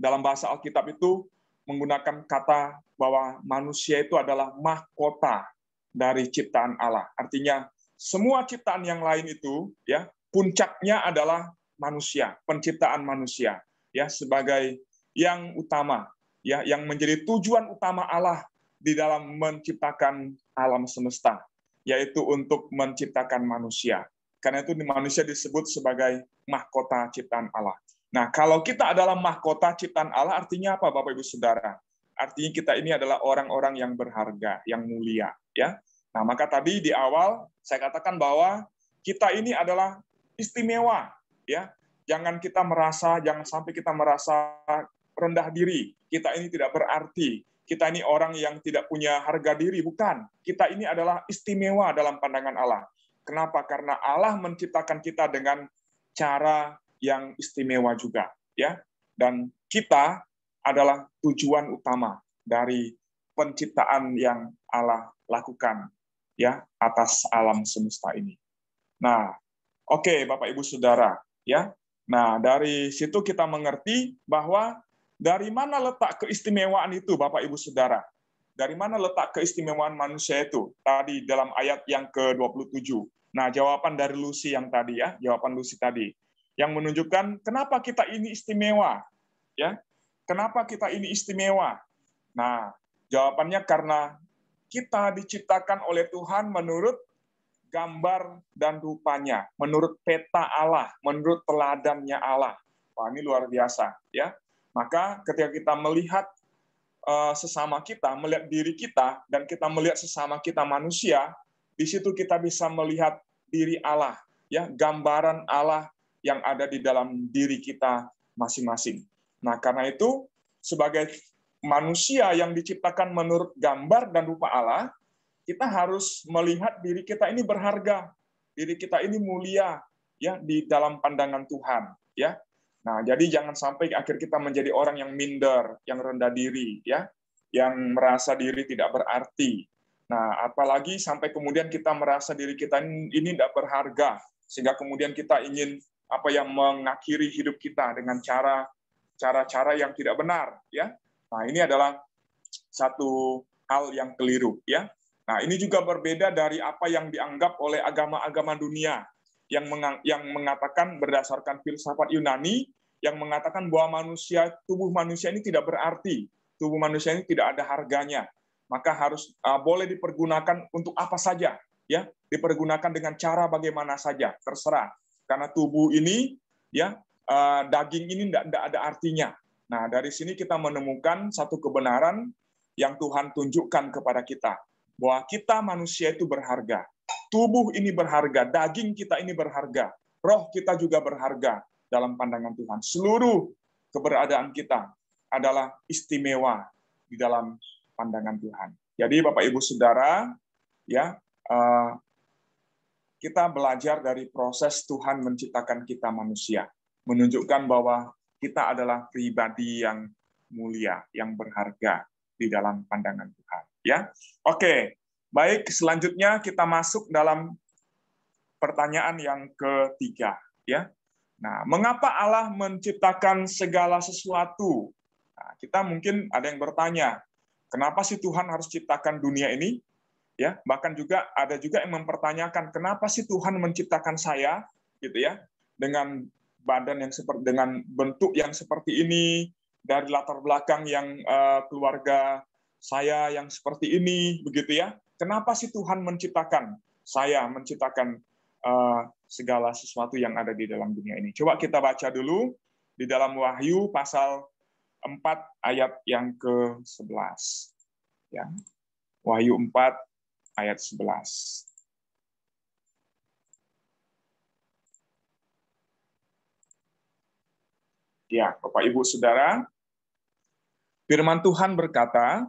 dalam bahasa Alkitab itu menggunakan kata bahwa manusia itu adalah mahkota dari ciptaan Allah. Artinya semua ciptaan yang lain itu, ya, puncaknya adalah manusia, penciptaan manusia, ya, sebagai yang utama, ya, yang menjadi tujuan utama Allah di dalam menciptakan alam semesta, yaitu untuk menciptakan manusia. Karena itu manusia disebut sebagai mahkota ciptaan Allah. Nah, kalau kita adalah mahkota ciptaan Allah, artinya apa, Bapak Ibu Saudara? Artinya kita ini adalah orang-orang yang berharga, yang mulia, ya. Nah, maka tadi di awal saya katakan bahwa kita ini adalah istimewa, ya. Jangan sampai kita merasa rendah diri. Kita ini tidak berarti. kita ini orang yang tidak punya harga diri, bukan. Kita ini adalah istimewa dalam pandangan Allah. Kenapa? Karena Allah menciptakan kita dengan cara yang istimewa juga, ya. Dan kita adalah tujuan utama dari penciptaan yang Allah lakukan, ya, atas alam semesta ini. Nah, oke, Bapak Ibu Saudara, ya. Nah, dari situ kita mengerti bahwa dari mana letak keistimewaan itu, Bapak Ibu Saudara? Dari mana letak keistimewaan manusia itu? Tadi dalam ayat yang ke-27. Nah, jawaban dari Lucy yang tadi, ya, jawaban Lucy tadi, yang menunjukkan kenapa kita ini istimewa, ya. Kenapa kita ini istimewa? Nah, jawabannya karena kita diciptakan oleh Tuhan menurut gambar dan rupanya, menurut peta Allah, menurut teladannya Allah. Wah, ini luar biasa, ya. Maka ketika kita melihat sesama kita, melihat diri kita, dan kita melihat sesama kita manusia, di situ kita bisa melihat diri Allah, ya, gambaran Allah yang ada di dalam diri kita masing-masing. Nah, karena itu sebagai manusia yang diciptakan menurut gambar dan rupa Allah, kita harus melihat diri kita ini berharga, diri kita ini mulia, ya, di dalam pandangan Tuhan, ya. Nah, jadi jangan sampai akhir kita menjadi orang yang minder, yang rendah diri, ya, yang merasa diri tidak berarti. Nah, apalagi sampai kemudian kita merasa diri kita ini tidak berharga, sehingga kemudian kita ingin mengakhiri hidup kita dengan cara-cara yang tidak benar, ya. Nah, ini adalah satu hal yang keliru, ya. Nah, ini juga berbeda dari apa yang dianggap oleh agama-agama dunia yang mengatakan berdasarkan filsafat Yunani yang mengatakan bahwa tubuh manusia ini tidak berarti, tubuh manusia ini tidak ada harganya, maka harus boleh dipergunakan untuk apa saja, ya, dipergunakan dengan cara bagaimana saja, terserah, karena tubuh ini, ya, daging ini tidak ada artinya. Nah, dari sini kita menemukan satu kebenaran yang Tuhan tunjukkan kepada kita, bahwa kita manusia itu berharga. Tubuh ini berharga, daging kita ini berharga, roh kita juga berharga dalam pandangan Tuhan. Seluruh keberadaan kita adalah istimewa di dalam pandangan Tuhan. Jadi Bapak Ibu Saudara, ya, kita belajar dari proses Tuhan menciptakan kita manusia, menunjukkan bahwa kita adalah pribadi yang mulia, yang berharga di dalam pandangan Tuhan. Ya, oke, baik. Selanjutnya kita masuk dalam pertanyaan yang ketiga. Ya, nah, mengapa Allah menciptakan segala sesuatu? Nah, kita mungkin ada yang bertanya, kenapa sih Tuhan harus ciptakan dunia ini? Ya, bahkan juga ada juga yang mempertanyakan, kenapa sih Tuhan menciptakan saya, gitu ya, dengan badan yang dengan bentuk yang seperti ini, dari latar belakang yang keluarga saya yang seperti ini, begitu ya. Kenapa sih Tuhan menciptakan saya, menciptakan segala sesuatu yang ada di dalam dunia ini? Coba kita baca dulu di dalam Wahyu pasal 4 ayat yang ke-11. Ya. Wahyu 4 ayat 11. Ya, Bapak Ibu Saudara, firman Tuhan berkata,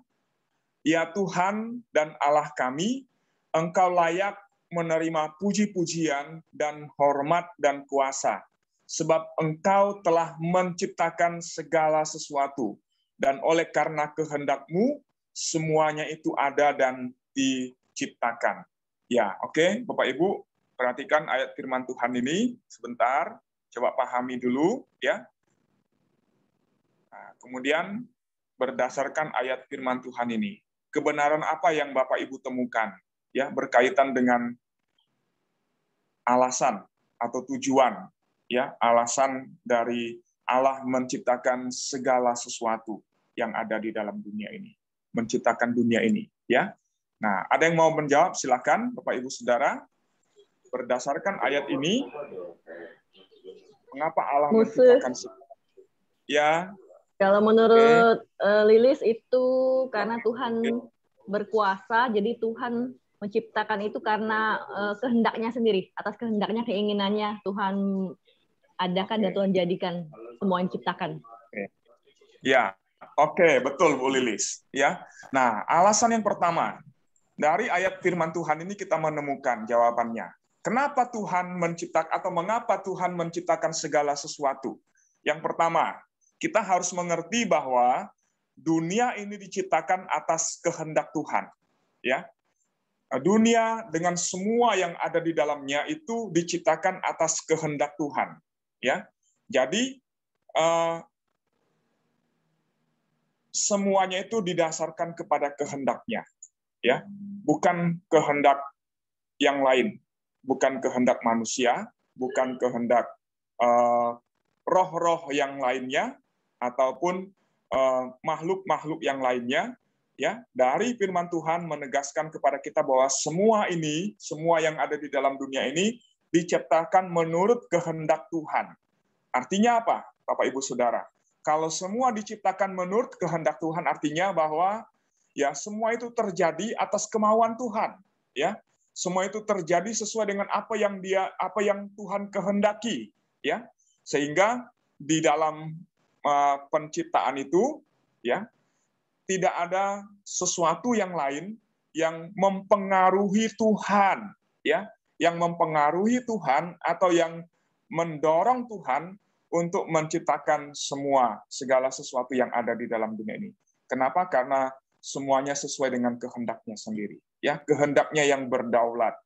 "Ya Tuhan dan Allah kami, Engkau layak menerima puji-pujian dan hormat dan kuasa, sebab Engkau telah menciptakan segala sesuatu, dan oleh karena kehendak-Mu, semuanya itu ada dan diciptakan." Ya, oke, Bapak Ibu, perhatikan ayat firman Tuhan ini sebentar, coba pahami dulu, ya. Nah, kemudian berdasarkan ayat firman Tuhan ini, kebenaran apa yang Bapak Ibu temukan, ya, berkaitan dengan alasan atau tujuan, ya, alasan dari Allah menciptakan segala sesuatu yang ada di dalam dunia ini, menciptakan dunia ini, ya. Nah, ada yang mau menjawab? Silakan, Bapak Ibu Saudara. Berdasarkan ayat ini, mengapa Allah menciptakan segala? Ya. Kalau menurut Lilis itu karena Tuhan berkuasa, jadi Tuhan menciptakan itu karena kehendaknya sendiri, atas kehendaknya, keinginannya Tuhan adakan dan Tuhan jadikan semua yang diciptakan. Ya, Oke, betul Bu Lilis. Ya. Nah, alasan yang pertama, dari ayat firman Tuhan ini kita menemukan jawabannya. Kenapa Tuhan menciptakan atau mengapa Tuhan menciptakan segala sesuatu? Yang pertama, kita harus mengerti bahwa dunia ini diciptakan atas kehendak Tuhan. Ya. Dunia dengan semua yang ada di dalamnya itu diciptakan atas kehendak Tuhan. Ya. Jadi semuanya itu didasarkan kepada kehendaknya, ya, bukan kehendak yang lain, bukan kehendak manusia, bukan kehendak roh-roh yang lainnya ataupun makhluk-makhluk yang lainnya, ya. Dari firman Tuhan menegaskan kepada kita bahwa semua ini, semua yang ada di dalam dunia ini diciptakan menurut kehendak Tuhan. Artinya apa, Bapak Ibu Saudara? Kalau semua diciptakan menurut kehendak Tuhan, artinya bahwa ya semua itu terjadi atas kemauan Tuhan, ya. Semua itu terjadi sesuai dengan apa yang Tuhan kehendaki, ya. Sehingga di dalam penciptaan itu, ya, tidak ada sesuatu yang lain yang mempengaruhi Tuhan, ya, yang mempengaruhi Tuhan atau yang mendorong Tuhan untuk menciptakan segala sesuatu yang ada di dalam dunia ini. Kenapa? Karena semuanya sesuai dengan kehendaknya sendiri. Ya, kehendaknya yang berdaulat.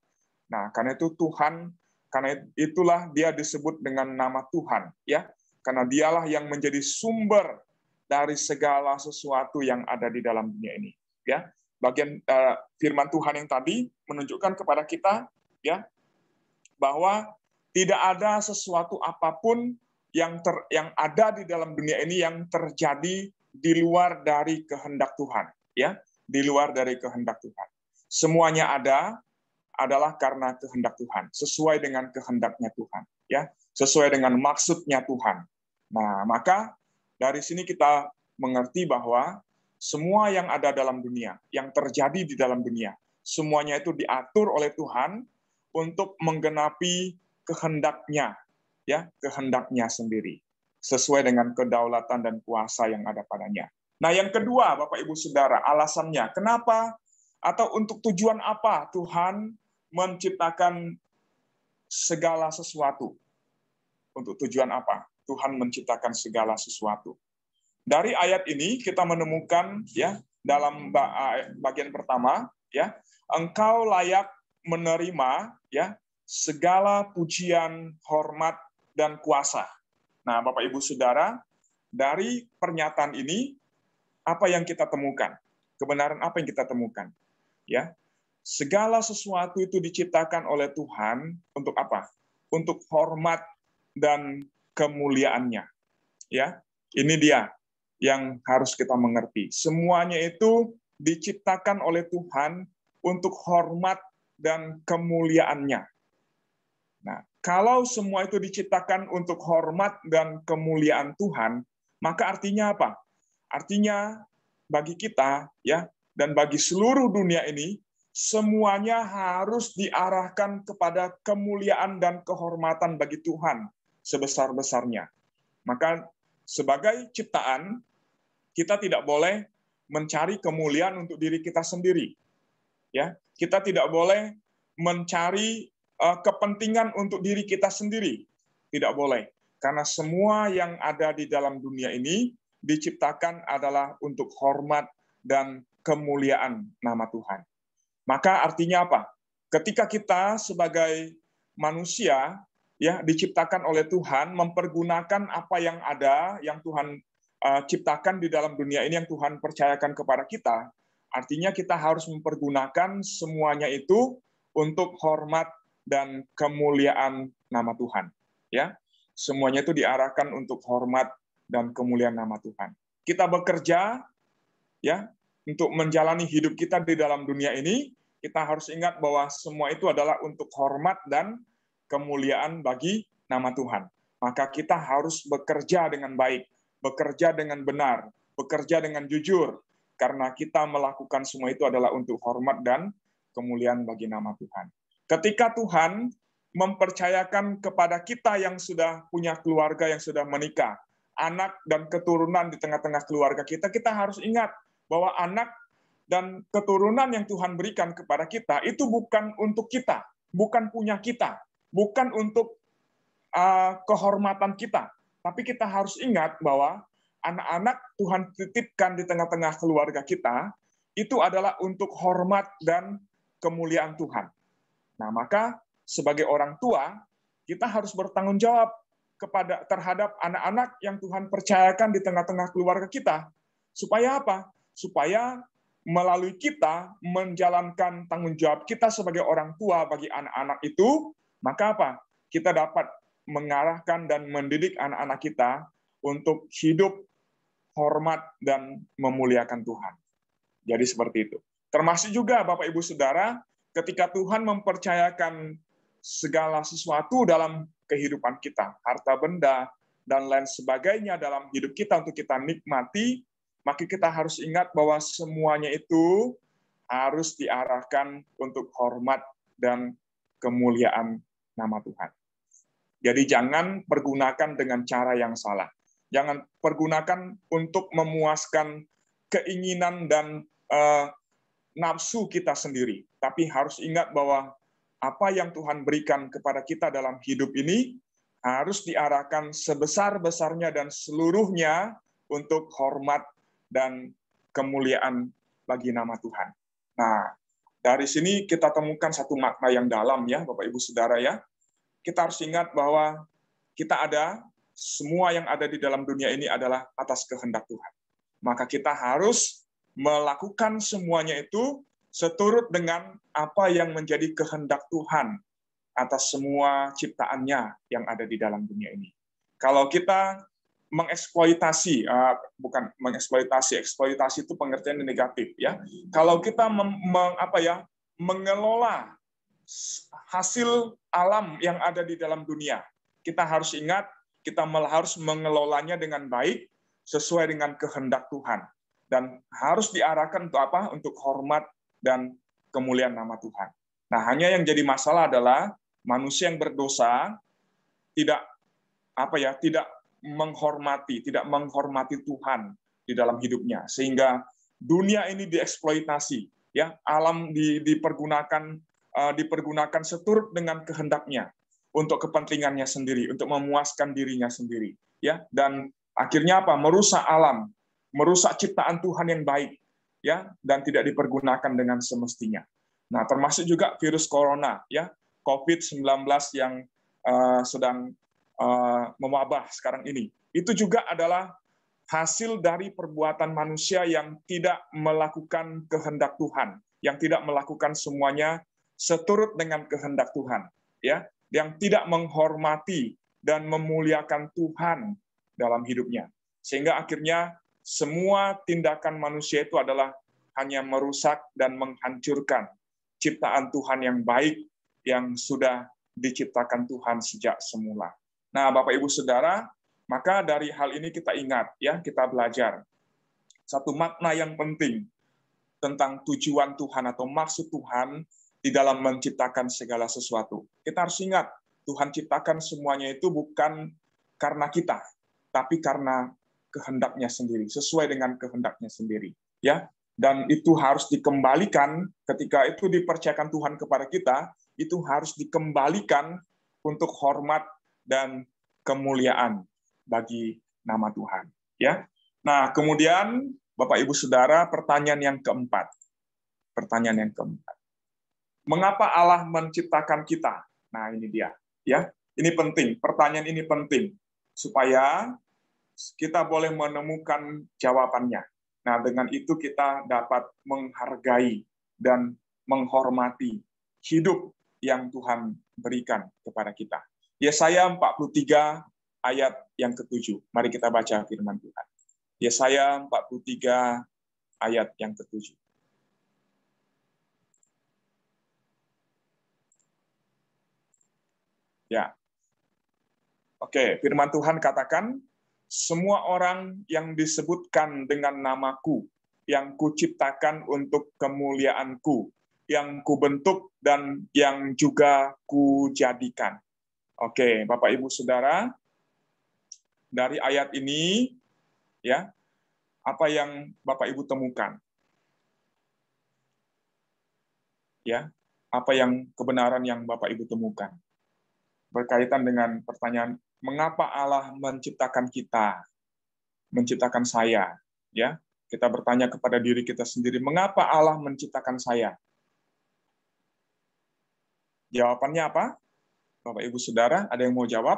Nah, karena itu Tuhan, karena itulah dia disebut dengan nama Tuhan. Ya, karena dialah yang menjadi sumber dari segala sesuatu yang ada di dalam dunia ini. Ya, bagian firman Tuhan yang tadi menunjukkan kepada kita, ya, bahwa tidak ada sesuatu apapun yang ada di dalam dunia ini yang terjadi di luar dari kehendak Tuhan, ya, di luar dari kehendak Tuhan. Semuanya adalah karena kehendak Tuhan, sesuai dengan kehendaknya Tuhan, ya, sesuai dengan maksudnya Tuhan. Nah, maka dari sini kita mengerti bahwa semua yang ada dalam dunia, yang terjadi di dalam dunia, semuanya itu diatur oleh Tuhan untuk menggenapi kehendaknya, ya, kehendaknya sendiri, sesuai dengan kedaulatan dan kuasa yang ada padanya. Nah, yang kedua, Bapak Ibu Saudara, alasannya kenapa atau untuk tujuan apa Tuhan menciptakan segala sesuatu? Untuk tujuan apa Tuhan menciptakan segala sesuatu? Dari ayat ini kita menemukan, ya, dalam bagian pertama, ya, engkau layak menerima, ya, segala pujian, hormat, dan kuasa. Nah, Bapak Ibu Saudara, dari pernyataan ini apa yang kita temukan? Kebenaran apa yang kita temukan? Ya, segala sesuatu itu diciptakan oleh Tuhan untuk apa? Untuk hormat dan kemuliaannya. Ya, ini dia yang harus kita mengerti. Semuanya itu diciptakan oleh Tuhan untuk hormat dan kemuliaannya. Nah, kalau semua itu diciptakan untuk hormat dan kemuliaan Tuhan, maka artinya apa? Artinya bagi kita, ya, dan bagi seluruh dunia ini, semuanya harus diarahkan kepada kemuliaan dan kehormatan bagi Tuhan sebesar-besarnya. Maka sebagai ciptaan, kita tidak boleh mencari kemuliaan untuk diri kita sendiri. Ya, kita tidak boleh mencari kepentingan untuk diri kita sendiri. Tidak boleh. Karena semua yang ada di dalam dunia ini diciptakan adalah untuk hormat dan kemuliaan nama Tuhan. Maka artinya apa? Ketika kita sebagai manusia, ya, diciptakan oleh Tuhan, mempergunakan apa yang ada, yang Tuhan ciptakan di dalam dunia ini, yang Tuhan percayakan kepada kita, artinya kita harus mempergunakan semuanya itu untuk hormat dan kemuliaan nama Tuhan. Ya, semuanya itu diarahkan untuk hormat dan kemuliaan nama Tuhan. Kita bekerja, ya, untuk menjalani hidup kita di dalam dunia ini, kita harus ingat bahwa semua itu adalah untuk hormat dan kemuliaan bagi nama Tuhan. Maka kita harus bekerja dengan baik, bekerja dengan benar, bekerja dengan jujur, karena kita melakukan semua itu adalah untuk hormat dan kemuliaan bagi nama Tuhan. Ketika Tuhan mempercayakan kepada kita yang sudah punya keluarga, yang sudah menikah, anak dan keturunan di tengah-tengah keluarga kita, kita harus ingat bahwa anak dan keturunan yang Tuhan berikan kepada kita itu bukan untuk kita, bukan punya kita, bukan untuk kehormatan kita. Tapi kita harus ingat bahwa anak-anak Tuhan titipkan di tengah-tengah keluarga kita, itu adalah untuk hormat dan kemuliaan Tuhan. Nah, maka sebagai orang tua, kita harus bertanggung jawab terhadap anak-anak yang Tuhan percayakan di tengah-tengah keluarga kita. Supaya apa? Supaya melalui kita menjalankan tanggung jawab kita sebagai orang tua bagi anak-anak itu, maka apa? Kita dapat mengarahkan dan mendidik anak-anak kita untuk hidup hormat dan memuliakan Tuhan. Jadi seperti itu. Termasuk juga Bapak Ibu Saudara, ketika Tuhan mempercayakan segala sesuatu dalam kehidupan kita, harta benda dan lain sebagainya dalam hidup kita untuk kita nikmati, maka kita harus ingat bahwa semuanya itu harus diarahkan untuk hormat dan kemuliaan nama Tuhan. Jadi jangan pergunakan dengan cara yang salah. Jangan pergunakan untuk memuaskan keinginan dan nafsu kita sendiri. Tapi harus ingat bahwa apa yang Tuhan berikan kepada kita dalam hidup ini harus diarahkan sebesar-besarnya dan seluruhnya untuk hormat dan kemuliaan bagi nama Tuhan. Nah, dari sini kita temukan satu makna yang dalam ya, Bapak Ibu Saudara ya. Kita harus ingat bahwa semua yang ada di dalam dunia ini adalah atas kehendak Tuhan. Maka kita harus melakukan semuanya itu seturut dengan apa yang menjadi kehendak Tuhan atas semua ciptaannya yang ada di dalam dunia ini. Kalau kita mengeksploitasi, bukan mengeksploitasi, eksploitasi itu pengertian negatif ya. Kalau kita mengelola hasil alam yang ada di dalam dunia, kita harus ingat kita harus mengelolanya dengan baik sesuai dengan kehendak Tuhan dan harus diarahkan untuk apa? Untuk hormat dan kemuliaan nama Tuhan. Nah, hanya yang jadi masalah adalah manusia yang berdosa tidak menghormati Tuhan di dalam hidupnya, sehingga dunia ini dieksploitasi, ya, alam dipergunakan seturut dengan kehendaknya untuk kepentingannya sendiri, untuk memuaskan dirinya sendiri, ya, dan akhirnya apa? Merusak alam, merusak ciptaan Tuhan yang baik, ya, dan tidak dipergunakan dengan semestinya. Nah, termasuk juga virus corona, ya, COVID-19 yang sedang mewabah sekarang ini. Itu juga adalah hasil dari perbuatan manusia yang tidak melakukan kehendak Tuhan, yang tidak melakukan semuanya seturut dengan kehendak Tuhan, ya, yang tidak menghormati dan memuliakan Tuhan dalam hidupnya. Sehingga akhirnya semua tindakan manusia itu adalah hanya merusak dan menghancurkan ciptaan Tuhan yang baik yang sudah diciptakan Tuhan sejak semula. Nah, Bapak Ibu Saudara, maka dari hal ini kita ingat, ya, kita belajar satu makna yang penting tentang tujuan Tuhan atau maksud Tuhan di dalam menciptakan segala sesuatu. Kita harus ingat, Tuhan ciptakan semuanya itu bukan karena kita, tapi karena kehendaknya sendiri, sesuai dengan kehendaknya sendiri, ya. Dan itu harus dikembalikan ketika itu dipercayakan Tuhan kepada kita, itu harus dikembalikan untuk hormat dan kemuliaan bagi nama Tuhan, ya. Nah, kemudian Bapak Ibu Saudara, pertanyaan yang keempat. Pertanyaan yang keempat. Mengapa Allah menciptakan kita? Nah, ini dia, ya. Ini penting, pertanyaan ini penting supaya kita boleh menemukan jawabannya. Nah, dengan itu kita dapat menghargai dan menghormati hidup yang Tuhan berikan kepada kita. Yesaya 43 ayat yang ke-7. Mari kita baca firman Tuhan. Yesaya 43 ayat yang ke-7. Ya. Oke, firman Tuhan katakan, semua orang yang disebutkan dengan namaku, yang kuciptakan untuk kemuliaanku, yang kubentuk dan yang juga kujadikan. Oke, Bapak Ibu Saudara, dari ayat ini, ya, apa yang Bapak Ibu temukan? Ya, apa yang kebenaran yang Bapak Ibu temukan? Berkaitan dengan pertanyaan, mengapa Allah menciptakan kita, menciptakan saya? Ya, kita bertanya kepada diri kita sendiri, mengapa Allah menciptakan saya? Jawabannya apa? Bapak Ibu Saudara, ada yang mau jawab?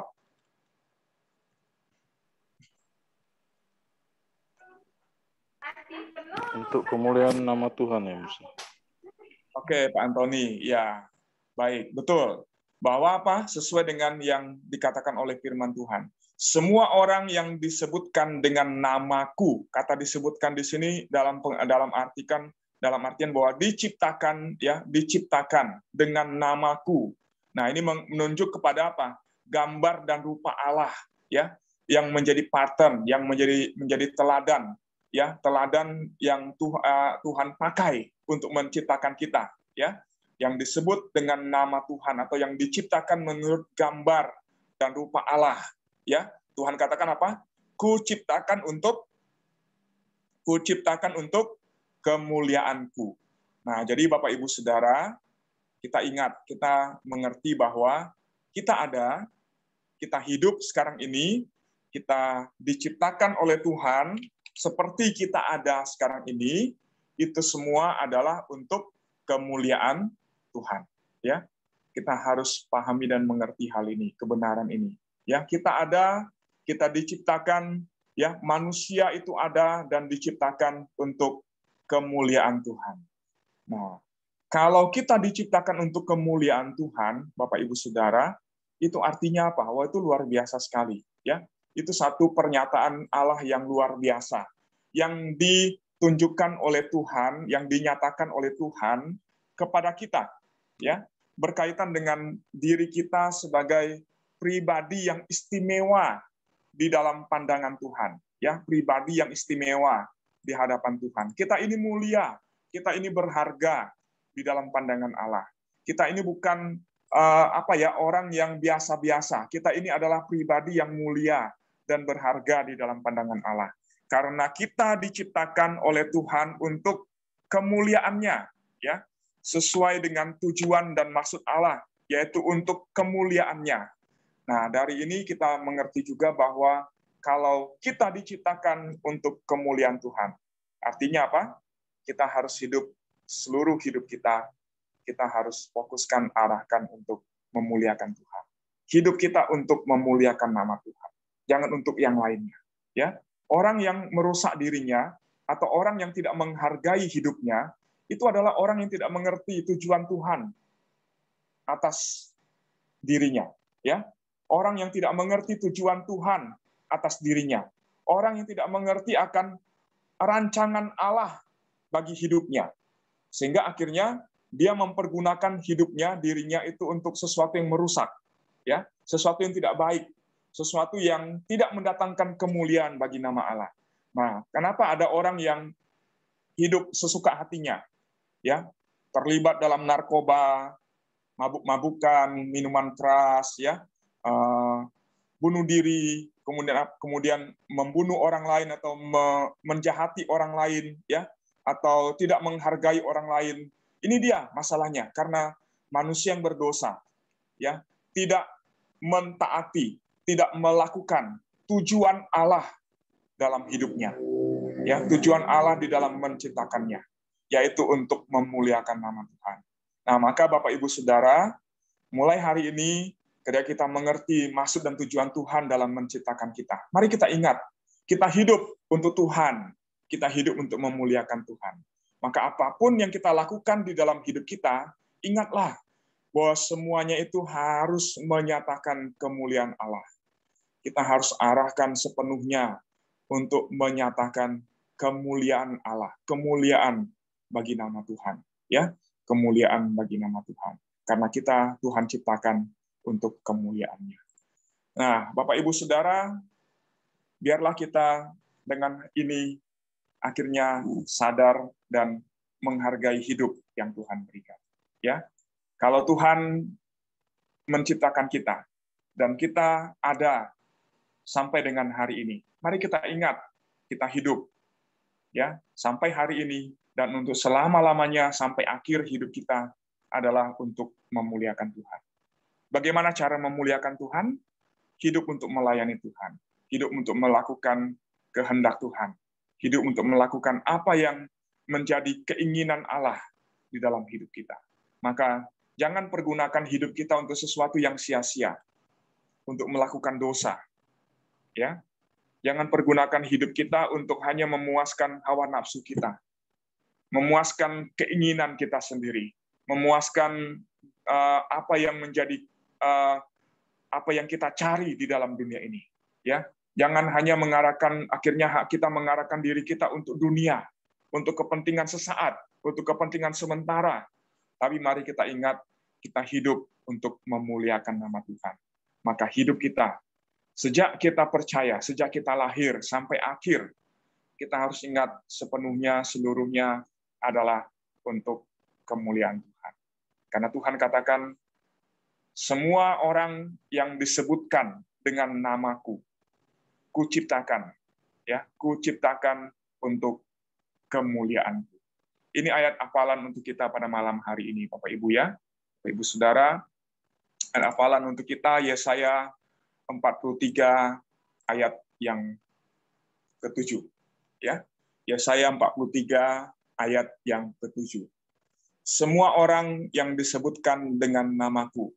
Untuk kemuliaan nama Tuhan ya, Musa. Oke, Pak Antoni, ya, baik, betul. Bahwa apa? Sesuai dengan yang dikatakan oleh firman Tuhan. Semua orang yang disebutkan dengan namaku, kata disebutkan di sini dalam artian bahwa diciptakan, ya, diciptakan dengan namaku. Nah, ini menunjuk kepada apa? Gambar dan rupa Allah, ya, yang menjadi pattern, yang menjadi teladan, ya, teladan yang Tuhan pakai untuk menciptakan kita, ya, yang disebut dengan nama Tuhan atau yang diciptakan menurut gambar dan rupa Allah, ya. Tuhan katakan apa? Kuciptakan untuk kemuliaanku. Nah, jadi Bapak Ibu Saudara, kita ingat, kita mengerti bahwa kita hidup sekarang ini, kita diciptakan oleh Tuhan seperti kita ada sekarang ini, itu semua adalah untuk kemuliaan Tuhan. Ya, kita harus pahami dan mengerti hal ini, kebenaran ini. Ya, kita diciptakan, ya, manusia itu ada dan diciptakan untuk kemuliaan Tuhan. Nah, kalau kita diciptakan untuk kemuliaan Tuhan, Bapak Ibu Saudara, itu artinya apa? Wah, itu luar biasa sekali, ya. Itu satu pernyataan Allah yang luar biasa, yang ditunjukkan oleh Tuhan, yang dinyatakan oleh Tuhan kepada kita, ya, berkaitan dengan diri kita sebagai pribadi yang istimewa di dalam pandangan Tuhan, ya, pribadi yang istimewa di hadapan Tuhan. Kita ini mulia, kita ini berharga di dalam pandangan Allah. Kita ini bukan orang yang biasa-biasa. Kita ini adalah pribadi yang mulia dan berharga di dalam pandangan Allah. Karena kita diciptakan oleh Tuhan untuk kemuliaannya, ya, sesuai dengan tujuan dan maksud Allah, yaitu untuk kemuliaannya. Nah, dari ini kita mengerti juga bahwa kalau kita diciptakan untuk kemuliaan Tuhan, artinya apa? Kita harus seluruh hidup kita harus fokuskan, arahkan untuk memuliakan Tuhan. Hidup kita untuk memuliakan nama Tuhan. Jangan untuk yang lainnya. Ya, orang yang merusak dirinya atau orang yang tidak menghargai hidupnya itu adalah orang yang tidak mengerti tujuan Tuhan atas dirinya. Ya, orang yang tidak mengerti tujuan Tuhan atas dirinya, orang yang tidak mengerti akan rancangan Allah bagi hidupnya, sehingga akhirnya dia mempergunakan hidupnya, dirinya itu untuk sesuatu yang merusak, ya, sesuatu yang tidak baik, sesuatu yang tidak mendatangkan kemuliaan bagi nama Allah. Nah, kenapa ada orang yang hidup sesuka hatinya, ya, terlibat dalam narkoba, mabuk-mabukan, minuman keras, ya, bunuh diri, kemudian membunuh orang lain atau menjahati orang lain, ya, atau tidak menghargai orang lain. Ini dia masalahnya, karena manusia yang berdosa, ya, tidak mentaati, tidak melakukan tujuan Allah dalam hidupnya, ya, tujuan Allah di dalam menciptakannya, yaitu untuk memuliakan nama Tuhan. Nah, maka Bapak Ibu Saudara, mulai hari ini, ketika kita mengerti maksud dan tujuan Tuhan dalam menciptakan kita, mari kita ingat, kita hidup untuk Tuhan, kita hidup untuk memuliakan Tuhan. Maka apapun yang kita lakukan di dalam hidup kita, ingatlah bahwa semuanya itu harus menyatakan kemuliaan Allah. Kita harus arahkan sepenuhnya untuk menyatakan kemuliaan Allah, kemuliaan bagi nama Tuhan, ya, kemuliaan bagi nama Tuhan. Karena kita Tuhan ciptakan untuk kemuliaannya. Nah, Bapak Ibu Saudara, biarlah kita dengan ini akhirnya sadar dan menghargai hidup yang Tuhan berikan. Ya, kalau Tuhan menciptakan kita dan kita ada sampai dengan hari ini. Mari kita ingat, kita hidup ya sampai hari ini dan untuk selama-lamanya sampai akhir hidup kita adalah untuk memuliakan Tuhan. Bagaimana cara memuliakan Tuhan? Hidup untuk melayani Tuhan, hidup untuk melakukan kehendak Tuhan, hidup untuk melakukan apa yang menjadi keinginan Allah di dalam hidup kita. Maka jangan pergunakan hidup kita untuk sesuatu yang sia-sia, untuk melakukan dosa. Ya, jangan pergunakan hidup kita untuk hanya memuaskan hawa nafsu kita, memuaskan keinginan kita sendiri, memuaskan apa yang menjadi apa yang kita cari di dalam dunia ini. Ya, jangan hanya akhirnya kita mengarahkan diri kita untuk dunia, untuk kepentingan sesaat, untuk kepentingan sementara. Tapi mari kita ingat, kita hidup untuk memuliakan nama Tuhan. Maka hidup kita, sejak kita percaya, sejak kita lahir sampai akhir, kita harus ingat sepenuhnya, seluruhnya adalah untuk kemuliaan Tuhan. Karena Tuhan katakan, semua orang yang disebutkan dengan namaku, kuciptakan, ya, kuciptakan untuk kemuliaanku. Ini ayat hafalan untuk kita pada malam hari ini, Bapak Ibu ya, Bapak Ibu Saudara. Ayat hafalan untuk kita Yesaya 43 ayat yang ke-7. Ya, Yesaya 43 ayat yang ke-7. Semua orang yang disebutkan dengan namaku,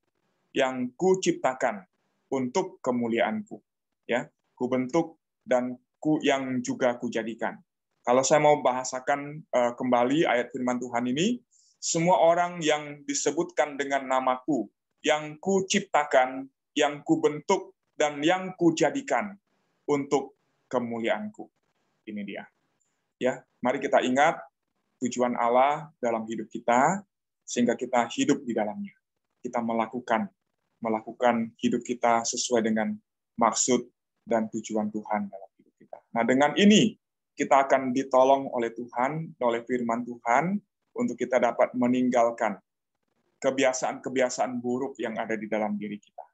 yang kuciptakan untuk kemuliaanku, ya, kubentuk dan yang juga kujadikan. Kalau saya mau bahasakan kembali ayat firman Tuhan ini, semua orang yang disebutkan dengan namaku, yang kuciptakan, yang kubentuk dan yang kujadikan untuk kemuliaanku. Ini dia. Ya, mari kita ingat tujuan Allah dalam hidup kita sehingga kita hidup di dalamnya. Kita melakukan hidup kita sesuai dengan maksud dan tujuan Tuhan dalam hidup kita. Nah, dengan ini kita akan ditolong oleh Tuhan, oleh firman Tuhan, untuk kita dapat meninggalkan kebiasaan-kebiasaan buruk yang ada di dalam diri kita.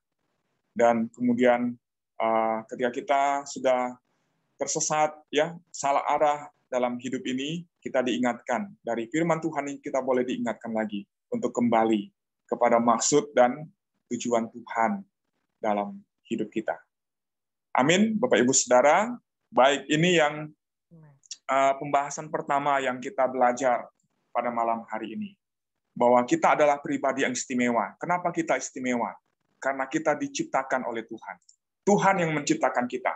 Dan kemudian ketika kita sudah tersesat, ya, salah arah dalam hidup ini, kita diingatkan dari firman Tuhan ini, kita boleh diingatkan lagi untuk kembali kepada maksud dan tujuan Tuhan dalam hidup kita. Amin, Bapak Ibu Saudara. Baik, ini yang pembahasan pertama yang kita belajar pada malam hari ini. Bahwa kita adalah pribadi yang istimewa. Kenapa kita istimewa? Karena kita diciptakan oleh Tuhan. Tuhan yang menciptakan kita.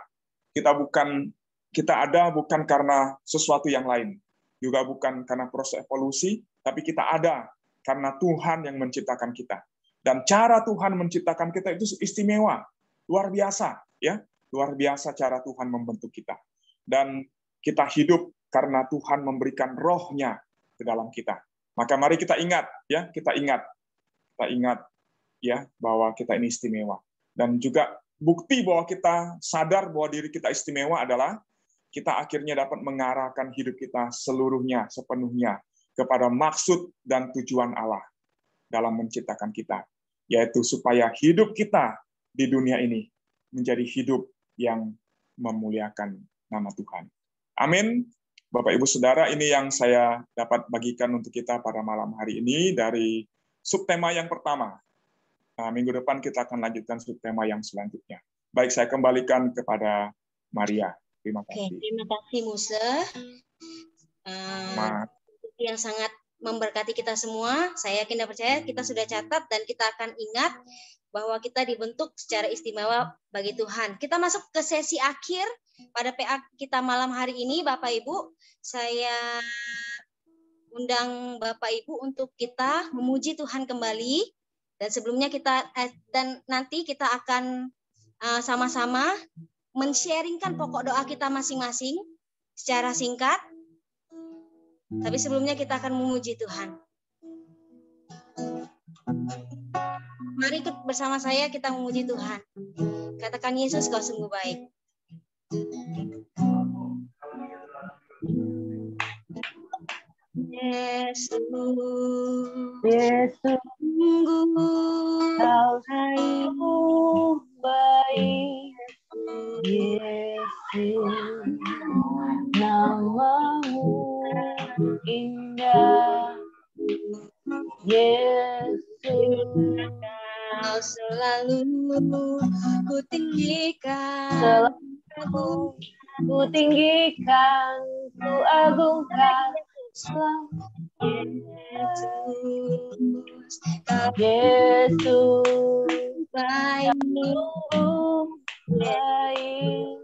Kita ada bukan karena sesuatu yang lain. Juga bukan karena proses evolusi, tapi kita ada karena Tuhan yang menciptakan kita. Dan cara Tuhan menciptakan kita itu istimewa, luar biasa, ya, luar biasa cara Tuhan membentuk kita. Dan kita hidup karena Tuhan memberikan roh-Nya ke dalam kita. Maka mari kita ingat, ya, kita ingat, ya, bahwa kita ini istimewa. Dan juga bukti bahwa kita sadar bahwa diri kita istimewa adalah kita akhirnya dapat mengarahkan hidup kita seluruhnya, sepenuhnya kepada maksud dan tujuan Allah dalam menciptakan kita, yaitu supaya hidup kita di dunia ini menjadi hidup yang memuliakan nama Tuhan. Amin. Bapak Ibu Saudara, ini yang saya dapat bagikan untuk kita pada malam hari ini dari subtema yang pertama. Nah, minggu depan kita akan lanjutkan subtema yang selanjutnya. Baik, saya kembalikan kepada Maria. Terima kasih. Terima kasih, Muse. Yang sangat memberkati kita semua. Saya yakin dan percaya kita sudah catat dan kita akan ingat bahwa kita dibentuk secara istimewa bagi Tuhan. Kita masuk ke sesi akhir pada PA kita malam hari ini, Bapak Ibu. Saya undang Bapak Ibu untuk kita memuji Tuhan kembali. Dan sebelumnya dan nanti kita akan sama-sama men-sharingkan pokok doa kita masing-masing secara singkat. Tapi sebelumnya kita akan memuji Tuhan. Mari ikut bersama saya kita memuji Tuhan. Katakan, Yesus, kau sungguh baik. Yesus, sungguh kau baik. Yesus, namamu indah. Yesus, Kau selalu ku tinggikan, ku tinggikan, ku agungkan. Yesus, kau Yesus, baik, baik.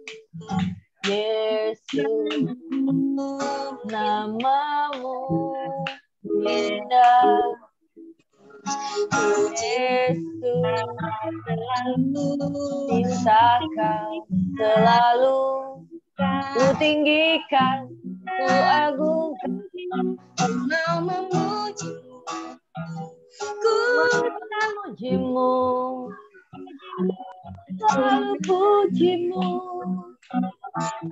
Yesus, namamu indah. Yesus, cinta kau selalu ku tinggikan, ku agungkan. ku mau memujimu, ku Memujimu, selalu pujimu,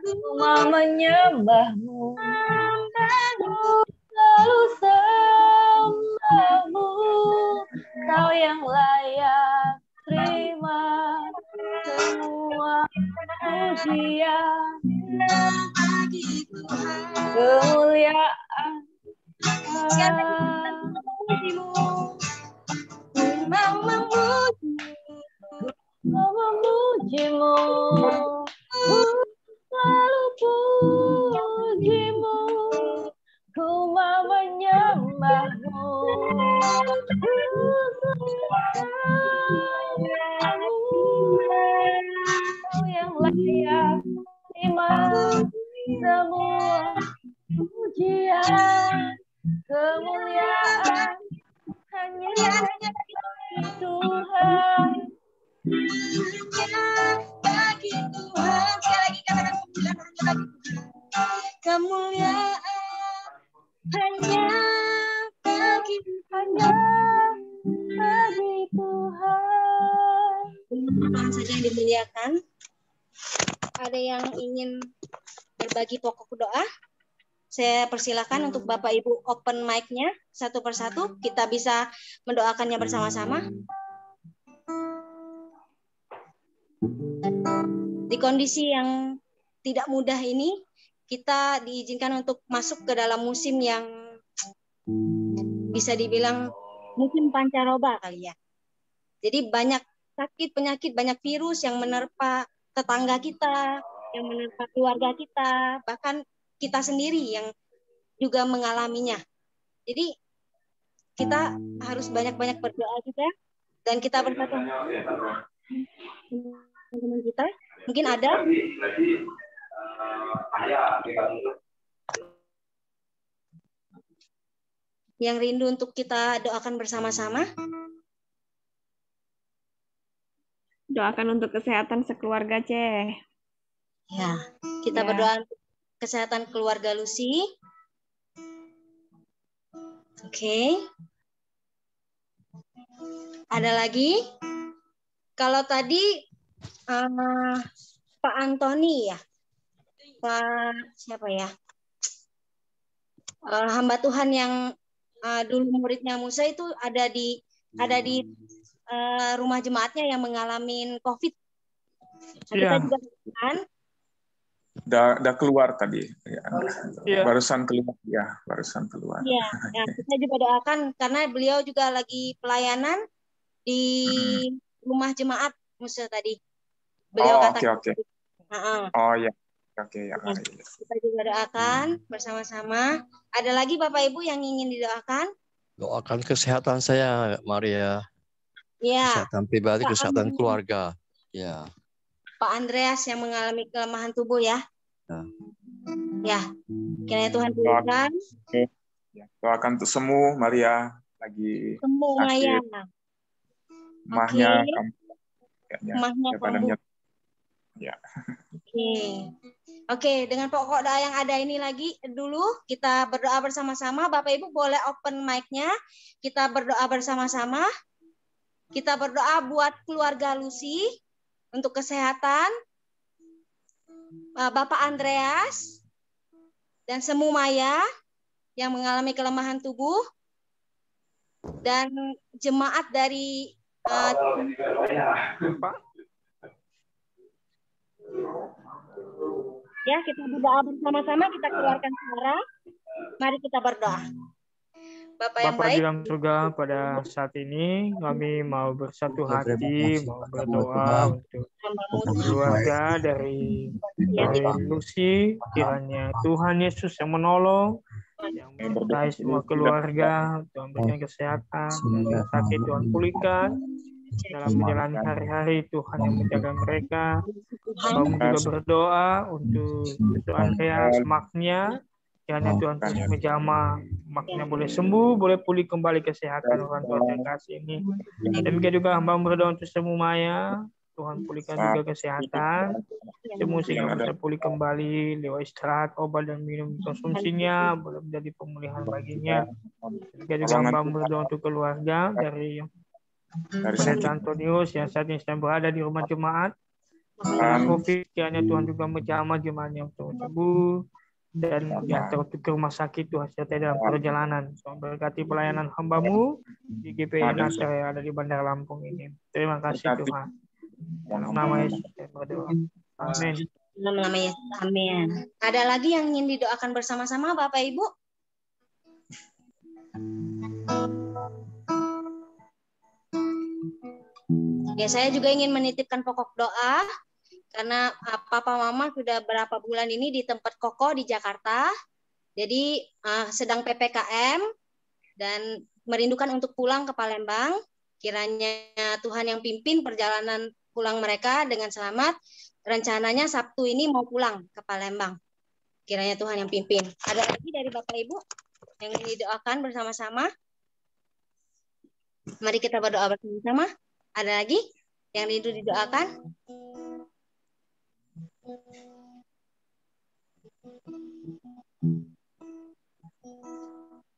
ku mau menyembahmu, selalu sembahmu. Kau yang layak terima semua pujian, bagi Tuhan. kemuliaan. Ku mau memujimu, Mau memujimu, ku selalu pujimu, ku mau menyembahmu, ku sembahmu. Kau yang layak terima semua pujian, kemuliaan hanya bagi Tuhan. bagi Tuhan. Sekali lagi katakan kemuliaan hanya bagi Hanya bagi Tuhan. Tuhan saja yang dimuliakan. Ada yang ingin berbagi pokok doa? Saya persilakan untuk Bapak Ibu open mic-nya satu persatu. Kita bisa mendoakannya bersama-sama. Di kondisi yang tidak mudah ini, kita diizinkan untuk masuk ke dalam musim yang bisa dibilang musim pancaroba kali ya. Jadi banyak sakit, penyakit, banyak virus yang menerpa tetangga kita, yang menerpa keluarga kita, bahkan kita sendiri yang juga mengalaminya. Jadi kita harus banyak-banyak berdoa juga, dan kita bersatu teman-teman kita. Mungkin ada yang rindu untuk kita doakan bersama-sama. Doakan untuk kesehatan sekeluarga, Ceh. Ya, kita Ya. berdoa untuk kesehatan keluarga Lucy. Oke. Ada lagi? Kalau tadi Pak Antoni ya, Pak siapa ya? Hamba Tuhan yang dulu muridnya Musa itu ada di rumah jemaatnya yang mengalami COVID. Nah, kita juga kan? Udah keluar tadi. Iya. Barusan keluar. Ya, barusan keluar. Iya, ya, kita juga doakan karena beliau juga lagi pelayanan di rumah jemaat Musa tadi. Beliau katakan. Oke. Oh ya. Oke, ya. Kita juga doakan bersama-sama. Ada lagi Bapak Ibu yang ingin didoakan? Doakan kesehatan saya, Maria. Ya. Kesehatan pribadi, kesehatan keluarga. Ya. Pak Andreas yang mengalami kelemahan tubuh ya. Ya. Kiranya Tuhan berikan. Ya, doakan untuk semua, Maria lagi Sembuh Maya. Mahnya kambuh. Ya. Oke, dengan pokok doa yang ada ini lagi dulu kita berdoa bersama-sama. Bapak Ibu boleh open mic-nya. Kita berdoa bersama-sama. Kita berdoa buat keluarga Lucy untuk kesehatan. Bapak Andreas dan Semu Maya yang mengalami kelemahan tubuh dan jemaat dari Ya, kita berdoa bersama-sama, kita keluarkan suara. Mari kita berdoa. Bapak yang Bapa di baik, dalam surga, pada saat ini kami mau bersatu hati, mau berdoa untuk keluarga dari Lucy. Kiranya Tuhan Yesus yang menolong, yang menyertai semua keluarga, Tuhan berikan kesehatan, dan sakit Tuhan pulihkan. Dalam menjalani hari-hari, Tuhan yang menjaga mereka. Kami juga berdoa untuk Andreas Magnya. Kiranya Tuhan terus menjamah, Magnya boleh sembuh, boleh pulih kembali kesehatan orang tua terkasih ini. Demikian juga hamba berdoa untuk semua Maya. Tuhan pulihkan juga kesehatan. Semua sehingga bisa pulih kembali lewat istirahat, obat dan minum konsumsinya, boleh menjadi pemulihan baginya. Demikian juga hamba berdoa untuk keluarga dari Pendeta Antonius yang saat ini sedang berada di rumah jemaat. COVID, kiranya Tuhan juga menjamah jemaatnya untuk sembuh dan diantar ke rumah sakit Tuhan serta dalam perjalanan. Tuhan berkati pelayanan hamba-Mu di GPI Natar yang ada di Bandar Lampung ini. Terima kasih Tuhan. Dalam nama Yesus saya berdoa. Amin. dalam nama Yesus. Amin. Ada lagi yang ingin didoakan bersama-sama Bapak Ibu? Ya, saya juga ingin menitipkan pokok doa karena Papa Mama sudah berapa bulan ini di tempat kokoh di Jakarta. Jadi sedang PPKM dan merindukan untuk pulang ke Palembang. Kiranya Tuhan yang pimpin perjalanan pulang mereka dengan selamat. Rencananya Sabtu ini mau pulang ke Palembang. Kiranya Tuhan yang pimpin. Ada lagi dari Bapak Ibu yang ingin didoakan bersama-sama? Mari kita berdoa bersama-sama. Ada lagi yang rindu didoakan?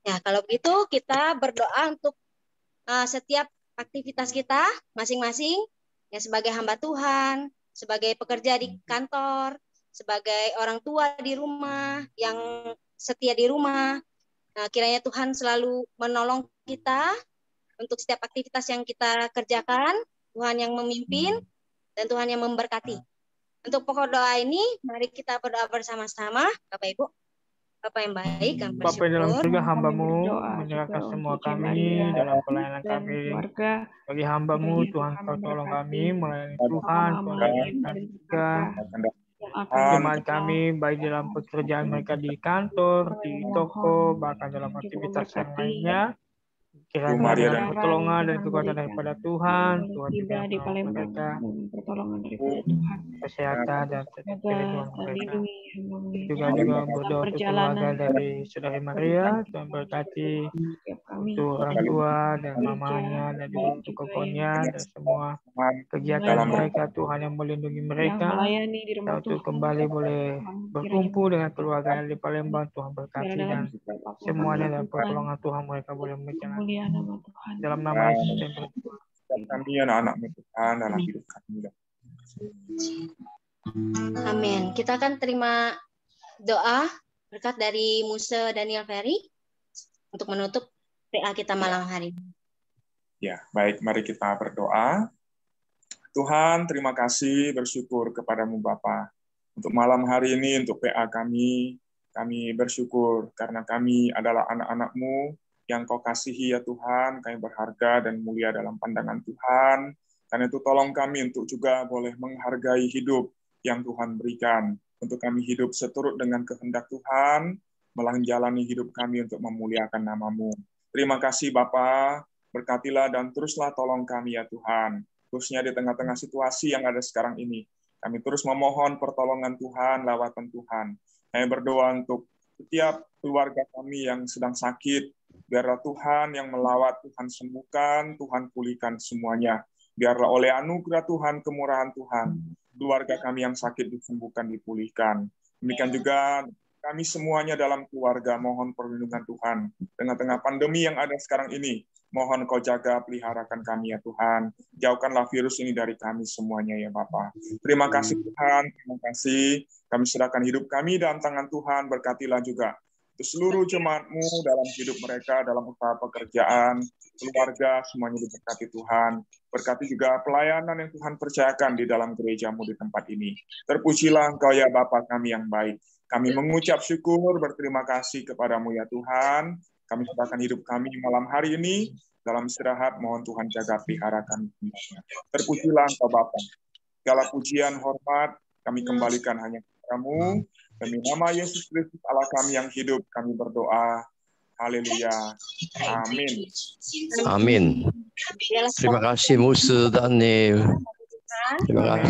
Ya, kalau begitu kita berdoa untuk setiap aktivitas kita masing-masing, ya sebagai hamba Tuhan, sebagai pekerja di kantor, sebagai orang tua di rumah, yang setia di rumah. Nah, kiranya Tuhan selalu menolong kita untuk setiap aktivitas yang kita kerjakan, Tuhan yang memimpin, dan Tuhan yang memberkati. Untuk pokok doa ini, mari kita berdoa bersama-sama, Bapak Ibu. Bapak yang baik, kami bersyukur. Bapak dalam surga, hamba-Mu menyerahkan semua kami dalam pelayanan kami. Bagi hamba-Mu, Tuhan Kau tolong kami melayani Tuhan, jemaat kami, baik dalam pekerjaan mereka di kantor, di toko, bahkan dalam aktivitas yang lainnya. Kiranya dengan pertolongan dan kekuatan daripada Tuhan, Tuhan juga di mereka pertolongan daripada Tuhan, kesehatan dan perlindungan mereka. Juga berdoa untuk keluarga dari Saudari Maria, Tuhan berkati untuk orang tua dan mamanya dan juga untuk kokonya dan semua kegiatan mereka, Tuhan yang melindungi mereka, dan untuk kembali boleh berkumpul dengan keluarga di Palembang, Tuhan berkati dan semuanya dalam pertolongan Tuhan mereka boleh berjalan. Dalam nama Yesus yang berdoa. Kami anak-anak Tuhan dalam hidup kami. Amin. Kita akan terima doa berkat dari Muse Daniel Ferry untuk menutup PA kita malam hari ini. Ya, baik, mari kita berdoa. Tuhan, terima kasih, bersyukur kepadamu Bapa. Untuk malam hari ini, untuk PA kami bersyukur karena kami adalah anak-anak-Mu yang Kau kasihi ya Tuhan, kami berharga dan mulia dalam pandangan Tuhan. Karena itu tolong kami untuk juga boleh menghargai hidup yang Tuhan berikan. Untuk kami hidup seturut dengan kehendak Tuhan, menjalani hidup kami untuk memuliakan nama-Mu. Terima kasih Bapa, berkatilah dan teruslah tolong kami ya Tuhan. Khususnya di tengah-tengah situasi yang ada sekarang ini. Kami terus memohon pertolongan Tuhan, lawatan Tuhan. Kami berdoa untuk setiap keluarga kami yang sedang sakit, biarlah Tuhan yang melawat, Tuhan sembuhkan, Tuhan pulihkan semuanya. Biarlah oleh anugerah Tuhan, kemurahan Tuhan, keluarga kami yang sakit disembuhkan, dipulihkan. Demikian juga kami semuanya dalam keluarga, mohon perlindungan Tuhan. Tengah-tengah pandemi yang ada sekarang ini, mohon Kau jaga, peliharakan kami ya Tuhan. Jauhkanlah virus ini dari kami semuanya ya Bapa. Terima kasih Tuhan, terima kasih. Kami serahkan hidup kami dalam tangan Tuhan, berkatilah juga seluruh jemaat-Mu dalam hidup mereka, dalam usaha pekerjaan, keluarga, semuanya diberkati Tuhan. Berkati juga pelayanan yang Tuhan percayakan di dalam gereja-Mu di tempat ini. Terpujilah Engkau ya Bapa kami yang baik. Kami mengucap syukur, berterima kasih kepadamu ya Tuhan. Kami serahkan hidup kami malam hari ini. Dalam istirahat, mohon Tuhan jaga pelihara kami. Terpujilah Engkau Bapa. Segala pujian, hormat, kami kembalikan hanya kepadamu. Demi nama Yesus Kristus Allah kami yang hidup, kami berdoa. Haleluya. Amin. Amin. Terima kasih Musa Daniel. Terima kasih.